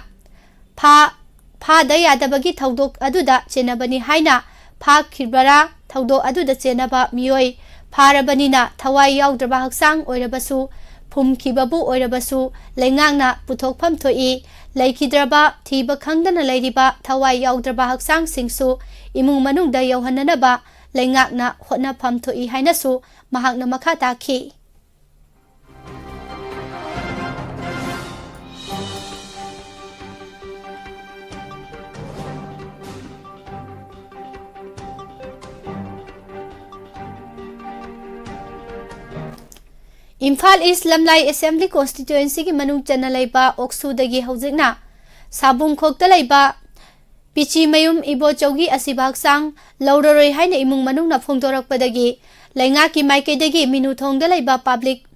ꯐꯥꯗ ꯌꯥꯗꯕꯒꯤ ꯊꯧꯗꯣꯛ ꯑꯗꯨꯗ ꯆꯦꯟꯅꯕꯅꯤ ꯍꯥꯏꯅ ꯐꯥꯈꯤꯕꯔꯥ? ꯊꯧꯗꯣꯛ ꯑꯗꯨꯗ ꯆꯦꯟꯅꯕ ꯃꯤꯑꯣꯏ ꯐꯥꯔꯕꯅꯤꯅ ꯊꯋꯥꯏ ꯌꯥꯎꯗ꯭ꯔꯕ ꯍꯛꯆꯥꯡ ꯑꯣꯏꯔꯕꯁꯨ ꯐꯨꯝꯈꯤꯕꯕꯨ ꯑꯣꯏꯔꯕꯁꯨ ꯂꯩꯉꯥꯛꯅ ꯄꯨꯊꯣꯛꯐꯝ ꯊꯣꯛꯏ꯫ ꯂꯩꯈꯤꯗ꯭ꯔꯕ ꯊꯤꯕ ꯈꯪꯗꯅ ꯂꯩꯔꯤꯕ ꯊꯋꯥꯏ ꯌꯥꯎꯗ꯭ꯔꯕ ꯍꯛꯆꯥꯡꯁꯤꯡꯁꯨ ꯏꯃꯨꯡ ꯃꯅꯨꯡꯗ ꯌꯧꯍꯟꯅꯅꯕ ꯂꯩꯉꯥꯛꯅ ꯍꯣꯠꯅꯐꯝ ꯊꯣꯛꯏ ꯍꯥꯏꯅꯁꯨ ꯃꯍꯥꯛꯅ ꯃꯈꯥ ꯇꯥꯈꯤ꯫ ꯏꯝꯐꯥꯜ ꯏꯁ ꯂꯝꯂꯥꯏ ꯑꯦꯁꯦꯝꯕ꯭ꯂꯤ ꯀꯣꯟꯁꯇꯤꯇ꯭ꯌꯨꯑꯦꯟꯁꯤꯒꯤ ꯃꯅꯨꯡ ꯆꯟꯅ ꯂꯩꯕ ꯑꯣꯛꯁꯨꯗꯒꯤ ꯍꯧꯖꯤꯛꯅ ꯁꯥꯕꯨꯡꯈꯣꯛꯇ ꯂꯩꯕ ꯄꯤꯆꯤꯃꯌꯨꯝ ꯏꯕꯣꯆꯧꯒꯤ ꯑꯁꯤꯕ ꯍꯛꯆꯥꯡ ꯂꯧꯔꯔꯣꯏ ꯍꯥꯏꯅ ꯏꯃꯨꯡ ꯃꯅꯨꯡꯅ ꯐꯣꯡꯗꯣꯔꯛꯄꯗꯒꯤ ꯂꯩꯉꯥꯛꯀꯤ ꯃꯥꯏꯀꯩꯗꯒꯤ ꯃꯤꯅꯨꯊꯣꯡꯗ ꯂꯩꯕ ꯄꯕ꯭ꯂꯤꯛ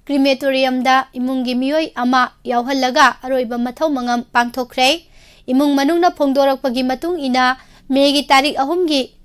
ꯀ꯭ꯔꯤꯃꯦꯇꯣꯔꯤꯌꯝꯗ ꯏꯃꯨꯡꯒꯤ ꯃꯤꯑꯣꯏ ꯑꯃ ꯌꯥꯎꯍꯜꯂꯒ ꯑꯔꯣꯏꯕ ꯃꯊꯧ ꯃꯉꯝ ꯄꯥꯡꯊꯣꯛꯈ꯭ꯔꯦ꯫ ꯏꯃꯨꯡ ꯃꯅꯨꯡꯅ ꯐꯣꯡꯗꯣꯔꯛꯄꯒꯤ ꯃꯇꯨꯡ ꯏꯟꯅ ꯃꯦꯒꯤ ꯇꯥꯔꯤꯛ 3ꯒꯤ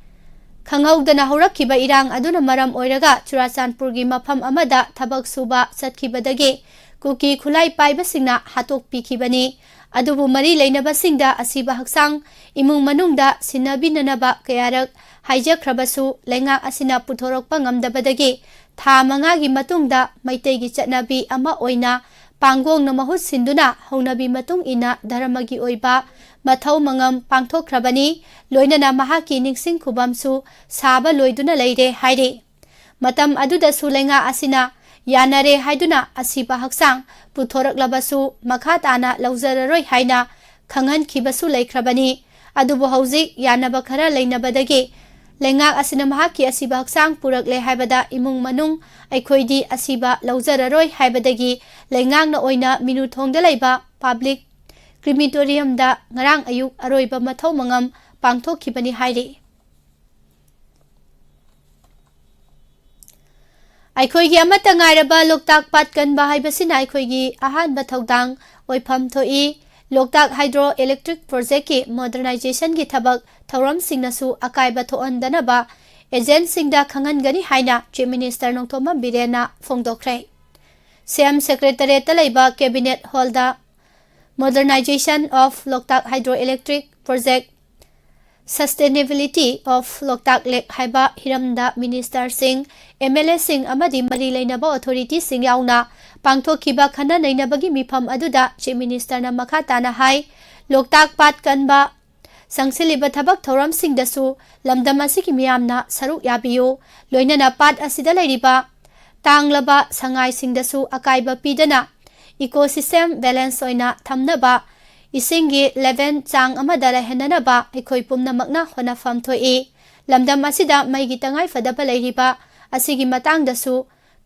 ꯈꯪꯍꯧꯗꯅ ꯍꯧꯔꯛꯈꯤꯕ ꯏꯔꯥꯡ ꯑꯗꯨꯅ ꯃꯔꯝ ꯑꯣꯏꯔꯒ ꯆꯨꯔꯥꯆꯥꯟꯄꯨꯔꯒꯤ ꯃꯐꯝ ꯑꯃꯗ ꯊꯕꯛ ꯁꯨꯕ ꯆꯠꯈꯤꯕꯗꯒꯤ ꯀꯨꯀꯤ ꯈꯨꯠꯂꯥꯏ ꯄꯥꯏꯕꯁꯤꯡꯅ ꯍꯥꯠꯇꯣꯛꯄꯤꯈꯤꯕꯅꯤ꯫ ꯑꯗꯨꯕꯨ ꯃꯔꯤ ꯂꯩꯅꯕꯁꯤꯡꯗ ꯑꯁꯤꯕ ꯍꯛꯆꯥꯡ ꯏꯃꯨꯡ ꯃꯅꯨꯡꯗ ꯁꯤꯟꯅꯕꯤꯅꯅꯕ ꯀꯌꯥꯔꯛ ꯍꯥꯏꯖꯈ꯭ꯔꯕꯁꯨ ꯂꯩꯉꯥꯛ ꯑꯁꯤꯅ ꯄꯨꯊꯣꯔꯛꯄ ꯉꯝꯗꯕꯗꯒꯤ ꯊꯥ 5ꯒꯤ ꯃꯇꯨꯡꯗ ꯃꯩꯇꯩꯒꯤ ꯆꯠꯅꯕꯤ ꯑꯃ ꯑꯣꯏꯅ पांगोंग महूत सिंदुना हौनबी मतुंग इना धर्मगी ओइबा मथौ मंगम पांगथोखरबनी लोइनना महाकी निंगसिंग खुबमसु साबा लोइदुना लेरे हाइरे मतम अदुदसु लेंगा असिना यानरे हाइदुना असिबा हक्सांग पुथोरकलबसु मखा ताना लौजररोय हाइना खंगन खिबसु लेख्रबनी अदुबु हौजिक यानबा खरा लेनबदगे लेंगा असिना महाकी असिबा हक्सांग पुरकले हाइबदा इमुंग मनुंग अखोइदी असिबा लौजररोय हाइबदगी लेंगांगना ओइना मिनुथोंगदा लेबा पब्लिक क्रिमिटोरियम दा ngarang ayuk aroiba mathau mangam pangthokkhibani haire aikoigi amata ngairaba loktak pat kanba haibasina aikoigi ahan bathaudang oipham thoi loktak hydroelectric project ki modernization ki thabak thauram singnasu akai bathoandana ba agent singda khangan gani haina chief minister nongthoma birena phongdokre sem secretariat laiba cabinet hall da modernization of Loktak hydroelectric project sustainability of Loktak Lake haiba hiramda minister sing MLA sing amadi mari leinaba authority sing yauna pangthokhiba khana neinabagi mifam aduda chief minister na makha tana hai Loktak pat kanba sangsiliba thabak thoram sing dasu lamdam asiki miyamna saruk yabiyo loinana pat asida leiriba tanglaba sangai sing dasu akaiba pidana ecosystem balance oina thamnaba isingi 11 chang amada lahenanaba ekhoi pumnamakna honafam thoi lamdam asida maigi tangai fadaba leiriba asigi matang dasu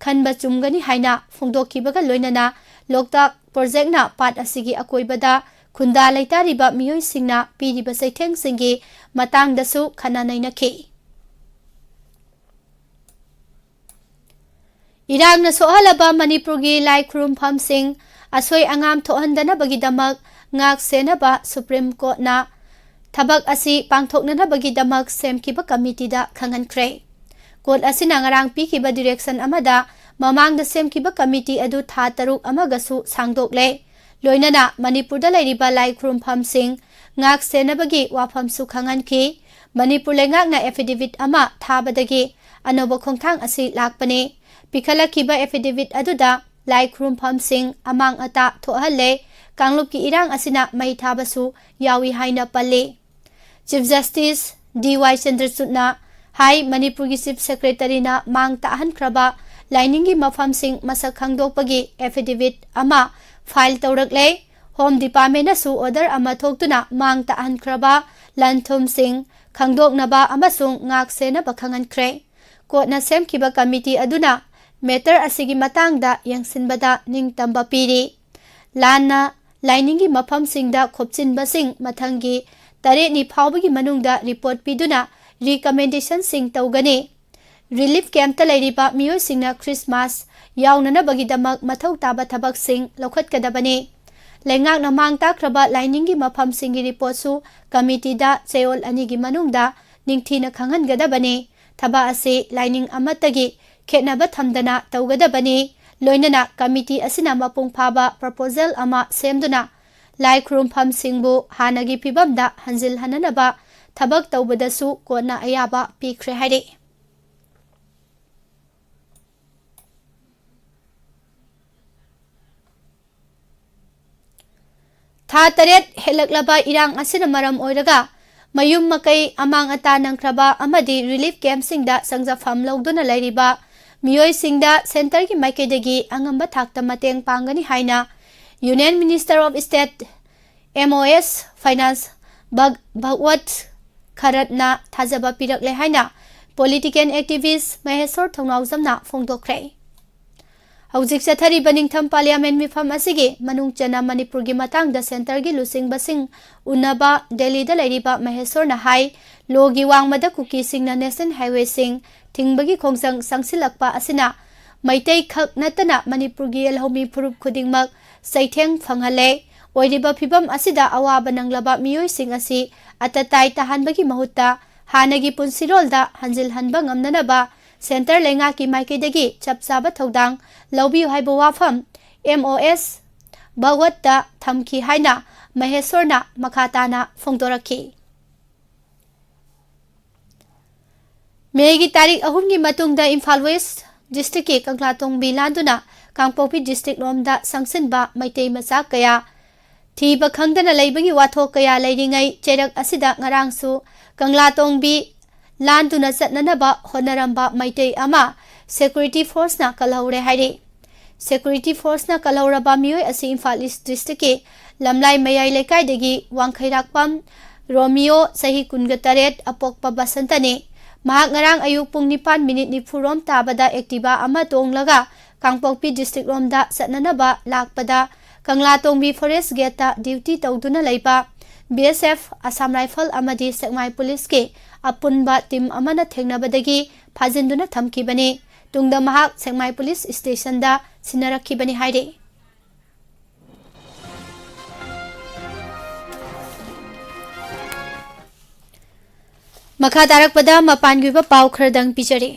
khanba chumgani haina phongdokhibaga loinana Loktak project na pat asigi akoibada khunda leitariba miyoi singna piriba saitheng singi matang dasu khana nainakhi Irang na sohalaba Manipurgi lai khurumpham sing asoi angam thohandana bagidamak ngak senaba Supreme Court na thabak asi pangthoknana bagidamak semkiba committee da khangankhre court asina ngarang pikiba direction amada mamang da semkiba committee adu tha taruk amagasu sangdokle loinana Manipur da lairiba lai khurumpham sing ngak senabagi wafam su khanganki Manipur lengak na affidavit ama thabadagi anoba khongthang asi lakpane Pikhala kiba affidavit aduda lai khurumpham sing amang ata thohalle kanglup ki irang asina mai thabasu yawi haina palle Chief Justice DY Chandrachud na hai Manipur gi Chief Secretary na mang ta han khraba lining gi mafam sing masak khangdokpagi affidavit ama file tawrakle Home Department na su order ama thoktuna mang ta han khraba lanthum sing khangdoknaba amasung ngak sena bakhangan khre court na semkiba committee aduna Matter asigi matangda yangsinbada ningtamba piri lana lining gi mafam singda khopchinba sing mathangi tare ni phawbagi manungda report piduna recommendation sing tawgani relief camp ta lairiba miyoi singna Christmas yawnana bagidamak mathau taba thabak sing lokhatkadabani lengak na mang takraba lining gi mafam singi report su committee da cheyol ani gi manungda ningthina khanghangadabani thaba ase lining amatagi Khetnaba thamdana tawgadabani loinana committee asina mapung phaba proposal ama semduna lai khurumpham singbu hanagi pibamda hanjil hananaba thabak tawbadasu kona ayaba pikre haire tha taret helaklaba irang asina maram oiraga mayum makai amang ata nangkraba amadi relief camp singda sangjafam lawduna lairiba Miyoi singda center ki makedagi angamba thakta mateng pangani haina Union Minister of State MOS Finance Bhagwat Kharatna thajaba pirakle haina political activist Maheswar Thongnawjamna phongdokre Haujik chathari baningtham parliament mifam asigi manung chana Manipur gi matang da center gi lusing basing unaba Delhi da lairiba Maheswar na hai logi wangmada kuki singna national highway sing Tingbagi khongsang sangsilakpa asina Maitei khak natana Manipur gi elhomi phurup khudingmak saitheng phanghale oiriba phibam asida awaba nanglaba miyoi sing asi atatai tahanbagi mahutta hanagi punsirolda hanjil hanba ngamnanaba center lenga ki maikidagi chapsaba thodang lawbi haibo wafam MOS Bhagwatta thamki haina Maheswarna makhatana phongdorakhi Megi tarik ahumgi matungda Imphal West district ki Kanglatong bilanduna Kangpokpi district लोमदा संगसिनबा मैतै मचा कया थीबा खंगदना लेबगी वाथोक कया लेरिंगै चेरक असिदा ngarangsu कंगलातोंगबी लांदुना चटननबा होनरंबा Meitei अमा security force na kalhaure haire security force na kalhauraba mioi asi Imphal East district ke lamlai mayai lekai degi wangkhairakpam Romeo sahi 18 apokpa basantane mahak ngarang ayuk pung 9 minute ni phurom tabada activa ama tonglaga Kangpokpi district romda satnanaba lakpada Kanglatongbi forest gate ta duty tawduna leiba BSF Assam Rifle amadi Sekmai police ke apunba team amana thengnabadagi phajinduna thamkibani tungda mahak Sekmai police station da sinarakibani haire makha tarakpada mapangiba paw khardang pichare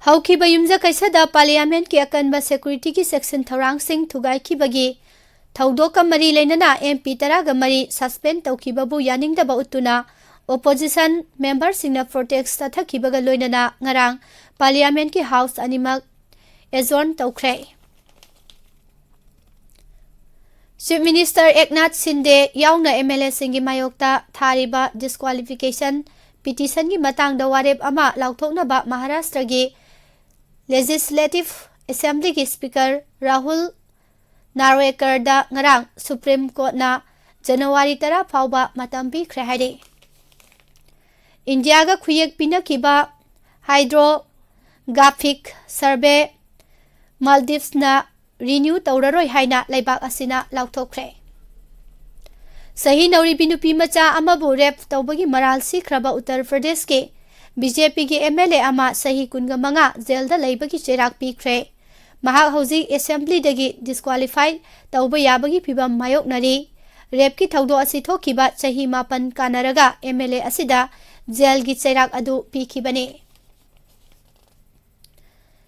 haukiba yumja kaisada parliament ki akanba security ki section thorang sing thugai kibagi thaudoka mari leinana MP taraga mari suspend tawkibabu yaningdaba utuna opposition member singna protest tathakibaga loinana ngarang parliament ki house animak adjourn tawkhre Chief Minister Eknath Shinde yauna MLA singi mayokta thariba disqualification petition gi matangda warep ama lauthoknaba Maharashtra gi Legislative Assembly ki Speaker Rahul Narwekar da ngarang Supreme Court na January 10 fauba matam pikhre haire India ga khuyek pinakiba hydrographic survey Maldives na renew tawraroi haina laibak asina lauthokre Sahi nauri binupi macha amabu rep tawbagi maral sikhraba Uttar Pradesh ke BJP ki MLA ama sahi 15 jail da laibagi cherak pikre mahak hauji assembly dagi disqualified tawba yabagi phibam mayok nari rep ki thawdo asi thokiba sahi 9 kanaraga MLA asida jail gi cherak adu pikhibani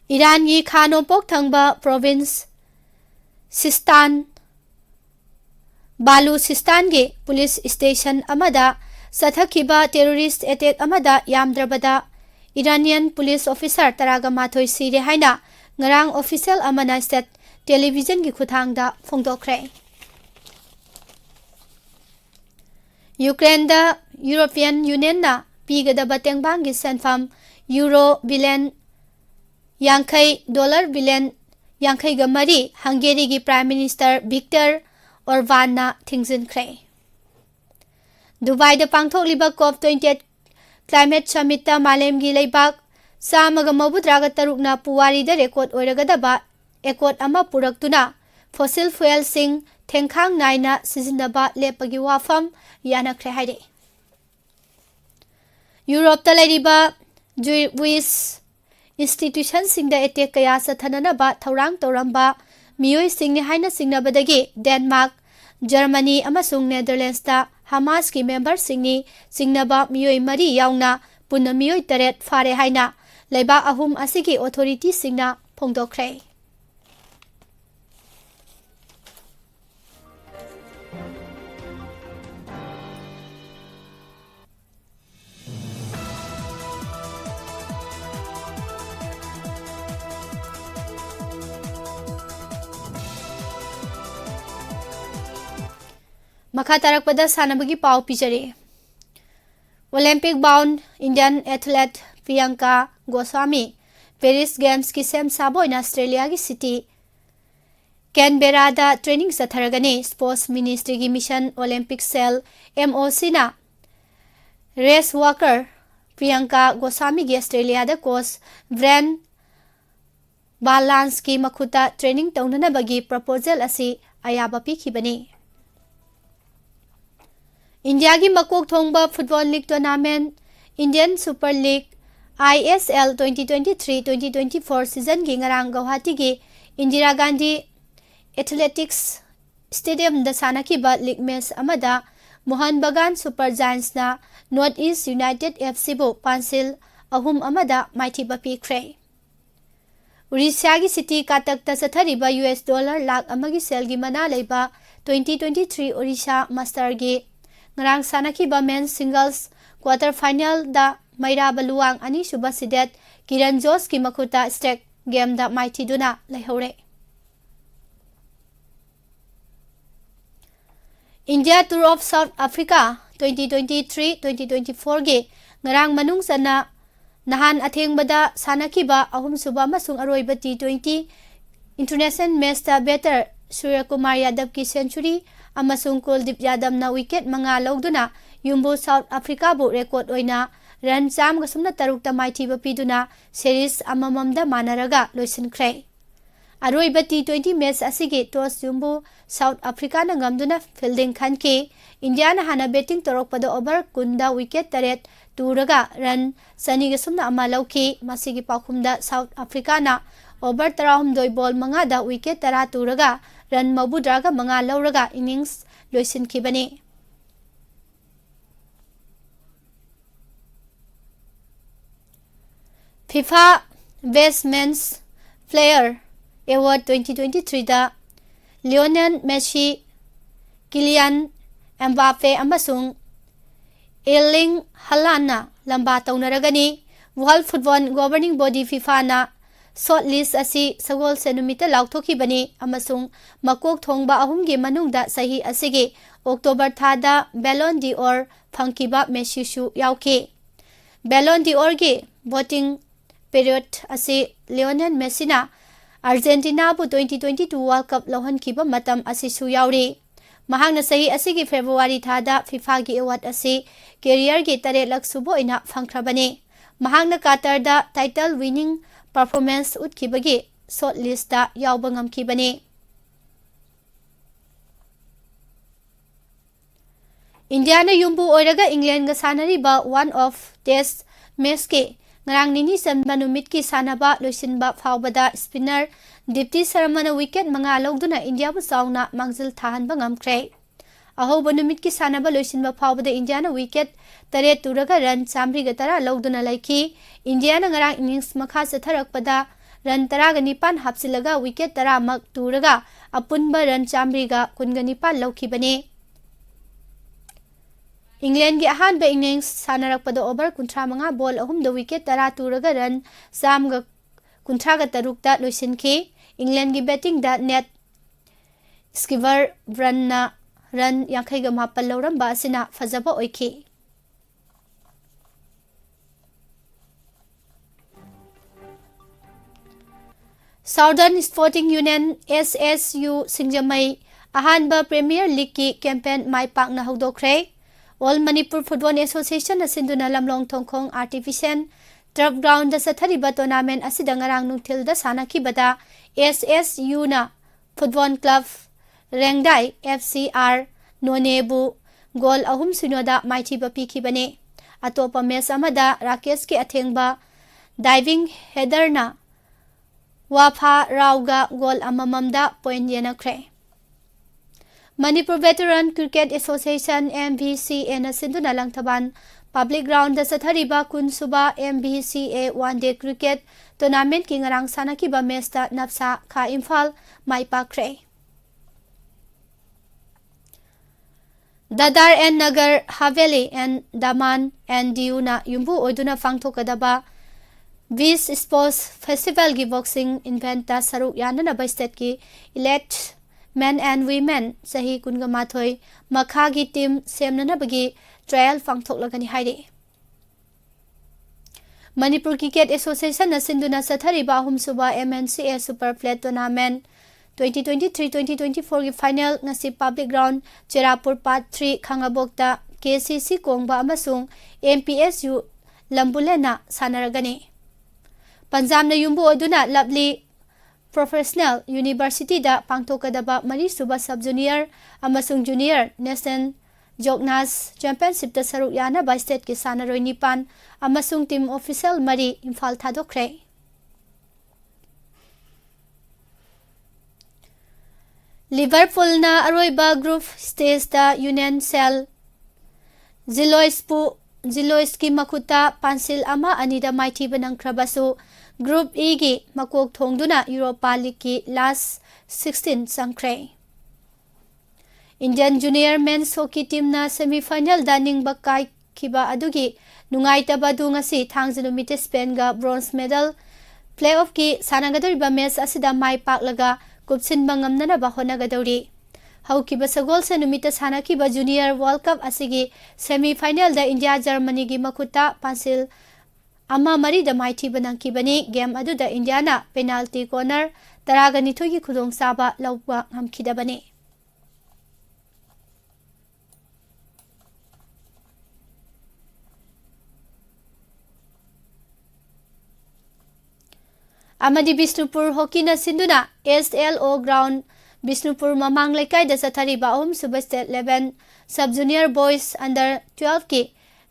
Iran yi Khanopok thangba province Sistan Baluchistan ge police station amada sathakiba terrorist attack amada yamdrabada Iranian police officer taraga mathoi sire haina ngarang official amana state television gi khuthangda phongdokre Ukraine da European Union na pigadaba tengbang gi senfam euro billion $50 billion Yankai Gamari, Hungary gi Prime Minister Viktor Orban na thingzinkhre. Dubai da pangthokliba COP28 Climate Summit ta malem gi leibak samaga mabudraga tarukna puwari da record oiragadaba ekot ama puraktuna fossil fuel sing thengkhang naina sizinaba lepagi wafam yanakhre haire. Europe ta leiriba Jewish institution singda attack kaya sathananaba thorang toramba mioi singni haina singnabadagi Denmark, Germany amasung Netherlands ta Hamas ki member singni singnaba mioi mari yauna punna mioi taret fare haina leiba ahum asigi authority singna phongdokre Makha tarakpada sanabagi paw pichare Olympic bound Indian athlete Priyanka Goswami Paris Games ki sem saboina Australia ki city Canberra da training satharagani Sports Ministry ki Mission Olympic Cell MOC na race walker Priyanka Goswami ki Australia da coach Brent Balance ki makhuta training taunana bagi proposal asi ayaba pikhibani India ki makok thongba football league tournament Indian Super League ISL 2023-2024 season ki ngarang Guwahati ki Indira Gandhi Athletics Stadium da sanakiba league match amada Mohan Bagan Super Giants na North East United FC bu pansil ahum amada maithiba pikre Orissa ki city Katak ta sathariba $1 lakh amagi sel gi mana leiba 2023 Orissa Master gi ngarang sanakiba men's singles quarter final da Maira Baluang ani suba sidet Kiran Jos ki makhuta strike गेमदा माइथीदुना लेहौरे। India tour of South Africa 2023-2024 गे ngarang manung sana nahan athengbada sanakiba ahumsuba amasung aroiba T20 international match ta better Surya Kumar Yadav ki century amasung Kuldeep Yadav na wicket manga lawduna yumbu South Africa bu record oina run cham ga sumna taruk ta maithiba piduna series amamamda manaraga loisinkhre aroiba T20 match asigi toss yumbu South Africa na ngamduna fielding khanki India na hana batting torokpada over kunda wicket taret turaga run sani ga sumna ama lawki masigi pakhumda South Africa na over tarahum doi ball manga da wicket tara turaga run mabudraga manga lawraga innings loisin khibani FIFA Best Men's Player Award 2023 da Lionel Messi, Kylian Mbappe amasung Erling Haaland na lamba taunaragani World Football Governing Body FIFA na shortlist asi sagol senumita laukthokibani amasung makok thongba ahumgi manungda sahi asigi October thada Ballon d'Or phangkiba Messi shu yauki Ballon d'Or gi voting period asi Lionel Messi na Argentina bu 2022 World Cup lohan kiba matam asi su yauri mahangna sahi asigi February thada FIFA gi award asi career gi tare lak subo ina phangkhrabani mahangna Qatar da title winning performance utkibagi short list da yawba ngamkibani India na yumbu oiraga England ga sanari ba one of test match ke ngarang nini sanba numit ki sanaba loisinba phawbada spinner Dipti Sharma na wicket manga lawduna India bu sauna mangzil thahan ba ngamkre ahoba numit ki sanaba loisinba phawbada India na wicket tare turaga run chamri ga tara lawduna laiki India na ngarang innings makha satharakpada run tara ga nipan hapsilaga wicket tara mak turaga apunba run chamri ga kunga nipan lawkhibani England gi ahan ba innings sanarakpada over kuntra manga ball ahum da wicket tara turaga run sam ga kuntra ga tarukta loisinki England gi batting da net skiver run na run yankhai ga mapal lawram ba asina fazaba oiki Southern Sporting Union SSU Singjamai ahan ba Premier League ki campaign mai pak na hawdokre All Manipur Football Association asinduna lamlong thongkhong artificial turf ground da sathariba tournament asida ngarang nungthil da sanakibada SSU na Football Club Rengdai FCR Nonebu goal ahum sinoda maithiba pikhibane atopa match amada Rakesh ki athengba diving header na Wafa Rauga goal amamamda point yenakre Manipur Veteran Cricket Association MVCA na sinduna langthaban public ground da sathariba kunsuba MVCA one day cricket tournament ki ngarang sanakiba match ta napsa kha Imphal maipakre Dadar and Nagar Haveli and Daman and Diu na yumbu oiduna phangthokadaba Vis Sports Festival gi boxing event ta saruk yanana ba state ki elect Men and Women sahi kunga mathoi makha gi team semnana bagi trial phangthok lagani haide Manipur Cricket Association na sinduna sathariba humsuba MNCA Super Plate Tournament 2023-2024 gi final ngasi public ground Cherapur Part 3 Khangabokta KCC Kongba amasung MPSU Lambulena sanaragani Punjab na yumbu oduna Lovely Professional University da pangthokadaba mari suba sub junior amasung junior national Jognas Championship da saruk yana ba state ki sanaroi nipan amasung team official mari Imphal thadokre Liverpool na aroiba group stage da Union Cell Zilois ki makuta pansil ama anida maiti banang krabasu Group E gi makok thongduna Europa League ki last 16 sangkre Indian Junior Men's Hockey Team na semi-final da ningba kai kiba adugi nungai taba du ngasi thangzilumite Spain ga bronze medal playoff की सानागदौरिबा match असिदा माई पाकलगा कुपसिनबा ngamnanaba होनागदौरी हौकिबा सगोलसे नुमिता सानाकिबा जूनियर वर्ल्ड कप असिगी सेमीफाइनल दा इंडिया जर्मनी की मखुता पांसिल अमा मरीदा माइथीबा नंकिबनी गेम अदुदा इंडियाना पेनाल्टी कॉर्नर तरागनिथोई की खुदोंसाबा लौबा हमखिदबनी अमदी बिष्णुपुर हॉकीना सिंधुना SLO ग्राउंड बिष्णुपुर ममांग लेकाइदा चथारिबा अहम सुबह state level sub junior boys under 12 की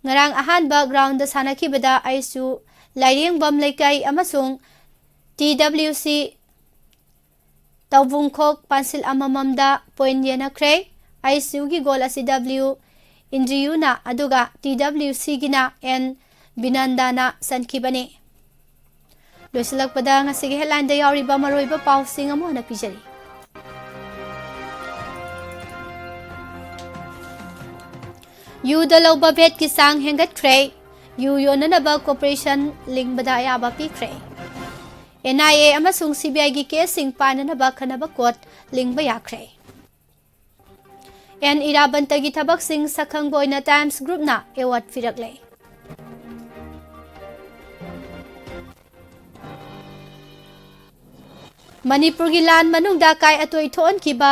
ngarang ahanba ground da sanakibada aisu lairengबम लेकाइ अमसुंग TWC तौबुंखोक पांसिल अमममदा point येनख्रे ISU की गोल असि W इंद्रियुना अदुगा TWC गिना N बिनंदाना सनखिबने लोसलकपदा ngasigi headline da yauriba maroiba pawsing amona pijari yu da loba vet ki sang hengat khre yu yonanaba cooperation link bada ayaba pi khre NIA amasung CBI gi case sing pananaba khanaba court link ba yakhre N irabanta gi thabak sing sakhang boina times group na award firakle Manipur की लान मनुंगदा काय अतोई थोन किबा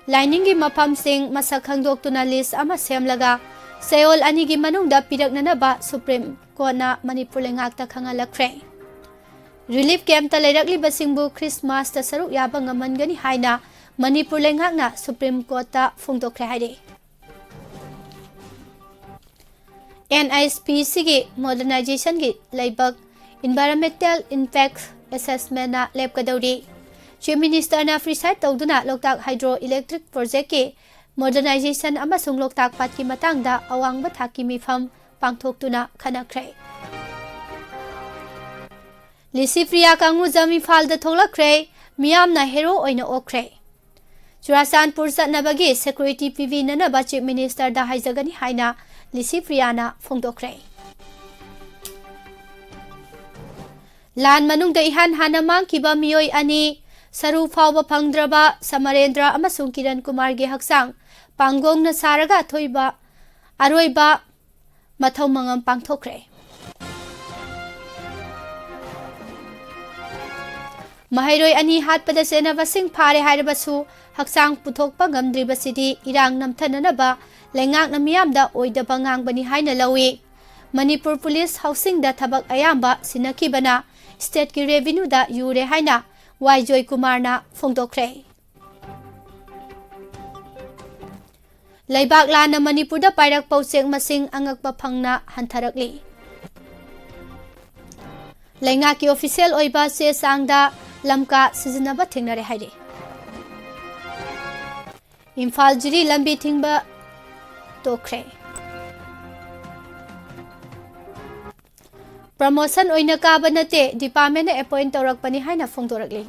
lining की मफम सिंग मसक खंगदोक्तुना list अमा सेमलगा सेओल अनि की मनुंगदा पिरकननबा सुप्रीम कोर्टना मणिपुर लेंगाकता खंगालखरे रिलीफ कैंप ता लेरकलिबा सिंगबु क्रिसमस ता सरुक याबा ngमनगनी हाइना मणिपुर लेंगाकना सुप्रीम कोर्टता फोंदोखरे हाइरे NISPC की मॉडर्नाइजेशन की लेबक एनवायरमेंटल इंपैक्ट असेसमेंट ना लेबकदौरी चीफ मिनिस्टर ना फ्री साइड तौदुना लोकताक हाइड्रो इलेक्ट्रिक प्रोजेक्ट के मॉडर्नाइजेशन अमसुंग लोकताक पाट की मतंगदा अवांगबा थाकी मिफम पांगथोक्तुना खनखरे लिसिफ्रिया कांगु जमी फालदा थोलखरे मियामना हेरो ओइना ओखरे चुराचांदपुर चटनबगी सिक्योरिटी पीवी ननबा चीफ मिनिस्टर दा हाइजगनी हाइना लिसिफ्रियाना फोंदोखरे लान मनुंगदा इहान हाना मांगकिबा मियोय अनि सरू फावबा फंगद्रबा समरेंद्र अमसुंग किरण कुमार गे हक्सांग पांगोंगना सारगा थोइबा अरोइबा मथौ मंगम पांगथोखरे महैरोय अनि हातपदा सेनबा सिंग फारे हाइरबसु हक्सांग पुथोकपा गमद्रिबसिदि इरांग नमथननबा लेंगाक नमियामदा ओइदबा ngangbani हाइना लवी मणिपुर पुलिस हाउसिंग दा थबक अयाम्बा सिनखिबना स्टेट की रेवेन्यू दा यूरे हाइना वाइजोय कुमार ना फोंदोखरे लेबाक लाना मणिपुर दा पाइरक पौसेक मसिंग अंगकपा फंगना हंथरकली लेंगा की ऑफिशियल ओइबा से सांगदा लमका सिजनबा थिंगनरे हाइरे इम्फाल जिरी लंबी थिंगबा तोखरे प्रमोशन ओइना काबा नते डिपार्टमेंट ने अपॉइंट तौरकपनी हाइना फोंदोरकली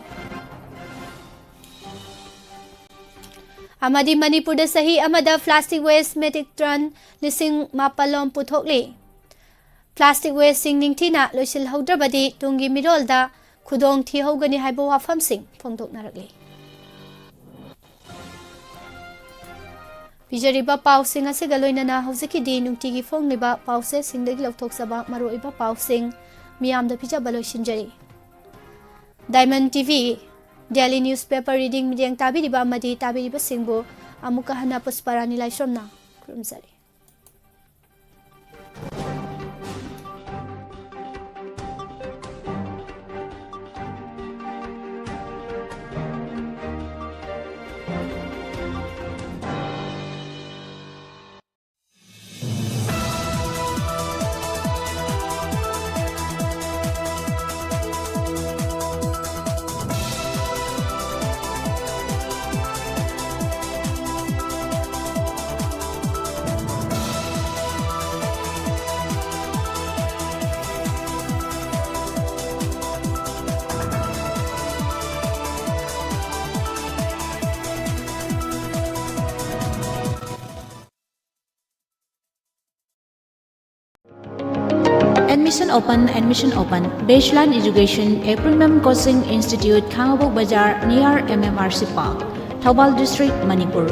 अमदी मणिपुर दा सही अमदा प्लास्टिक वेस्ट मेट्रिक टन लिसिंग मापलोम पुथोकली प्लास्टिक वेस्ट सिंग निंगथिना लोइसिल हौद्रबदी तुंगी मिरोलदा खुदोंग थिहौगनी हाइबो वाफम सिंग फोंदोकनारकली पिजरिबा पाउसिंग असिगा लोइनना हौजिकिदि नुंतिगी फोंगलिबा पाउसे सिंगदगी लौथोकसबा मरोइबा पाउसिंग मियामदा पिजाबा लोइसिनजरी Diamond TV daily newspaper reading मिडियंग ताबिरिबा अमदि ताबिरिबा सिंगबो अमुका हना Pushparani लाइश्रमना खुरुमजरी Admission open. Baseline education, a premium coaching institute, Khangabok Bazaar, near MMRC Park, Thoubal District, Manipur.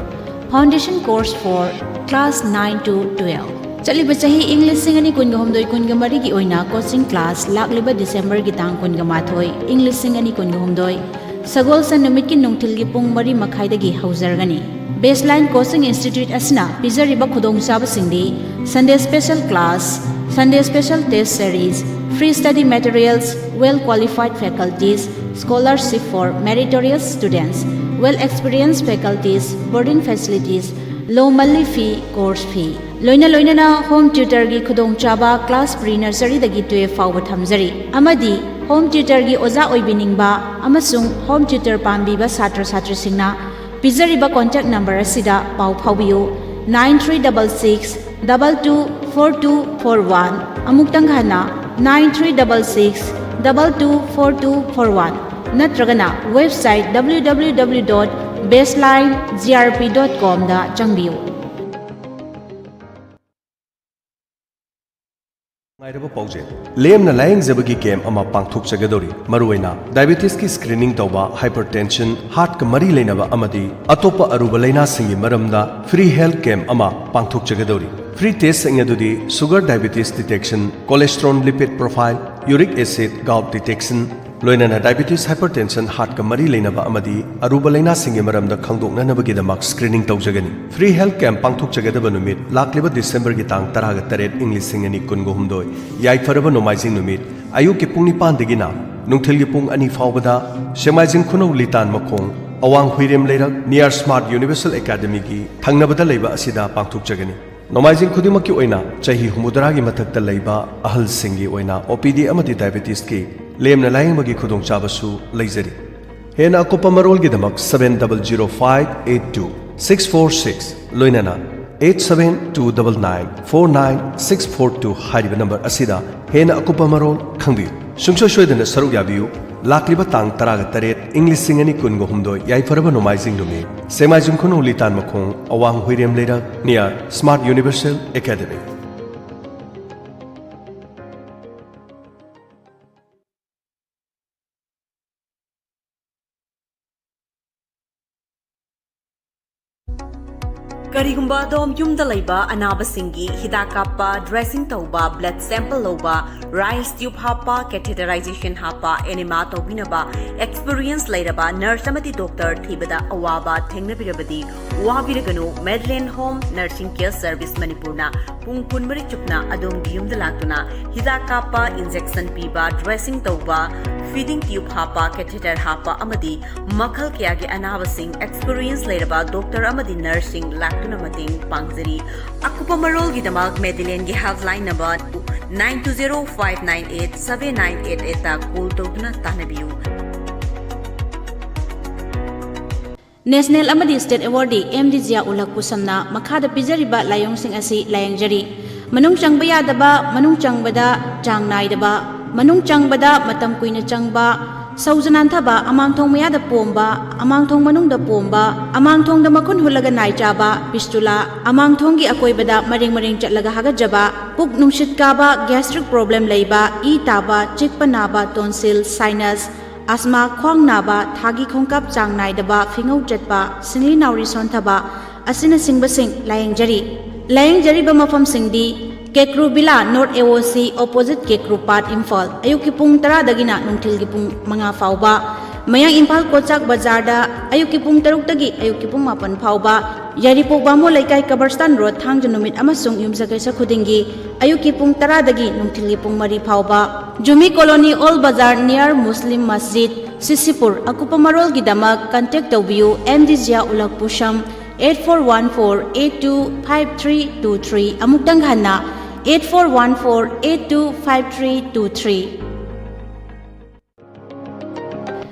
Foundation course for class 9 to 12. Chaliba chahi English singani kun gahomdoi kun gamari gi oina coaching class lakliba December gi tang kun gamathoi English singani kun gahomdoi Sagol san numit ki nungthil gi pung mari makhai dagi haujargani. Baseline Coaching Institute asna pizariba khudong chaba singdi Sunday special class, Sunday special test series, free study materials, well qualified faculties, scholarship for meritorious students, well experienced faculties, boarding facilities, low monthly fee, course fee. Loina na home tutor gi khudong chaba class pre-nursery dagi 12 fawba thamjari. Amadi home tutor gi oza oibiningba amasung home tutor pambiba satra singna pizariba contact number asida pau phaubiyu 9366 224241 amuktang hana 9366 224241 natragana website www.baselinegrp.com da changbiyu. Lemna laying zabagi game ama pangthuk chagadori maruena diabetes ki screening tawba hypertension heart ka mari leinaba amadi atopa aruba laina singi maramda free health camp ama pangthuk chagadori free test singedudi sugar diabetes detection cholesterol lipid profile uric acid gout detection loinana diabetes hypertension heart ka mari leinaba amadi aruba laina singi maramda khangdokna nabagi damak screening tawjagani free health camp pangthuk chagadaba numit lakliba December gi tang 18 English singani kungohumdoi yai faraba nomaijing numit ayu ki pungni pandegina nungthil gi pung ani fawbada semaijing khunou litan makhong awang huirem leirak near smart universal academy gi thangnabada leiba asida pangthuk jagani nomaijing khudimaki oina chahi humudara gi mathakta leiba ahal singi oina OPD amati diabetes ki lemna laying magi khudong chabasu leijari hena akopa marol gi damak 700582 646 loinana 8729949642 hariba number asida hena akupa marol khangbiu sungsho shoidana saruk yabiu lakliba tang 18 English singani kungo humdo yai faraba nomaijing numi semaijing khunu litan makhong awang huirem leira near Smart Universal Academy. Karigumba dom yumda laiba anabasingi hidakapa dressing tauba blood sample loba rice tube hapa catheterization hapa enema tobinaba experience lairaba nurse amati doctor thibada awaba thengnabirabadi wabiraganu Medland Home Nursing Care Service Manipurna pung kunmari chupna adom yumda latuna hidakapa injection piba dressing tauba feeding tube hapa catheter hapa amadi makhal kya ge anabasing experience lairaba doctor amadi nursing tuna mating pangzari akupa marol gi damak Medland gi helpline number 9205987988 ta call tawduna tanabiu. National amadi state awardee MD Zia Ulak Pusamna makhada pizariba layong sing asi layangjari manung changba yadaba manung changbada chang naidaba manung changbada matam kuina changba Saujanan thaba amangthong mayada pomba amangthong manungda pomba amangthong da makhun hulaga nai chaba pistula amangthong gi akoibada maring chatlaga hagajaba puk nungshit kaba gastric problem leiba e taba chikpa naba tonsil sinus asma khwang naba thagi khongkap chang nai daba fingau chatpa singli nauri son thaba asina singbasing layang jari ba mafam singdi Kekru Bila North AOC opposite Kekru Part Imphal ayuki pung 10 dagina nungthil gi pung manga fawba mayang Imphal Kochak Bazar da ayuki pung 6 dagi ayuki pung 8 fawba Yaripok Bamo Laikai Kabarstan Road Thangja numit amasung yumjagai sa khudingi ayuki pung 10 dagi nungthil gi pung 3 fawba Jumi Colony Old Bazar near Muslim Masjid Sisipur akupa marol gi damak contact tawbiu MD Zia Ulak Pusham 8414825323 amuktang hana 8414825323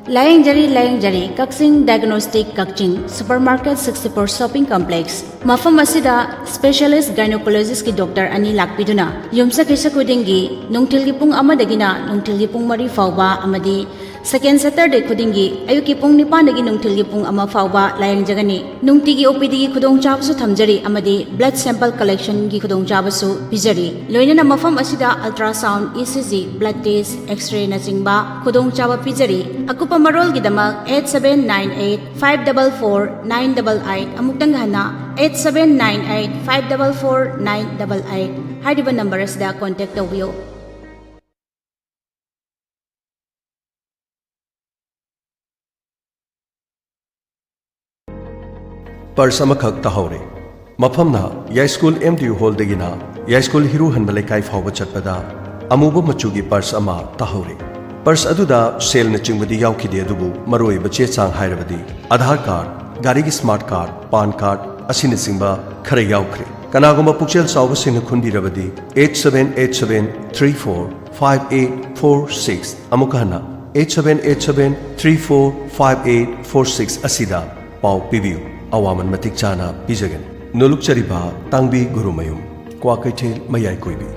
Layang Jari Kaksing Diagnostic Kakching Supermarket 64 Shopping Complex Mafam asida specialist gynecologist ki doctor ani lakpiduna yumsa kisa kudingi nungtil gi pung ama dagina nungtil gi pung 3 fawba amadi Second Saturday khudingi ayuki pung 9 dagi nungthilgi pung 1 fawba layangjagani. Nungtigi OPD gi khudongchabasu thamjari amadi blood sample collection gi khudongchabasu pijari. Loinana mafam asida ultrasound, ECG, blood test, X-ray na chingba khudongchaba pijari. Akupa marol gi damak 8798 544 988 amuktang hana 8798 544 988 hadiba number asida contact tawbiyo. Purse अमखक तहौरे मफमना याई school MDU hall दगिना याई school Hiru हनब लेकाई फाव चटपदा अमुब मचुगी purse अमा तहौरे purse अदुदा cell न चिंगबदी यावखिदे अदुबु मरोय बचे चांग हायरबदी आधार card गाड़ी की स्मार्ट कार्ड पान कार्ड असिन सिंबा खरे यावख्रे कनागुम पुक्चेल चाव सिन खुंदिरबदी 8787345846 अमुकहना 8787345846 असिदा पाव पिबियु अवामन मतिक चाना पिजगन नोलुक चरिबा तांबी गुरुमयुम क्वाकैथेल मयाई कोइबी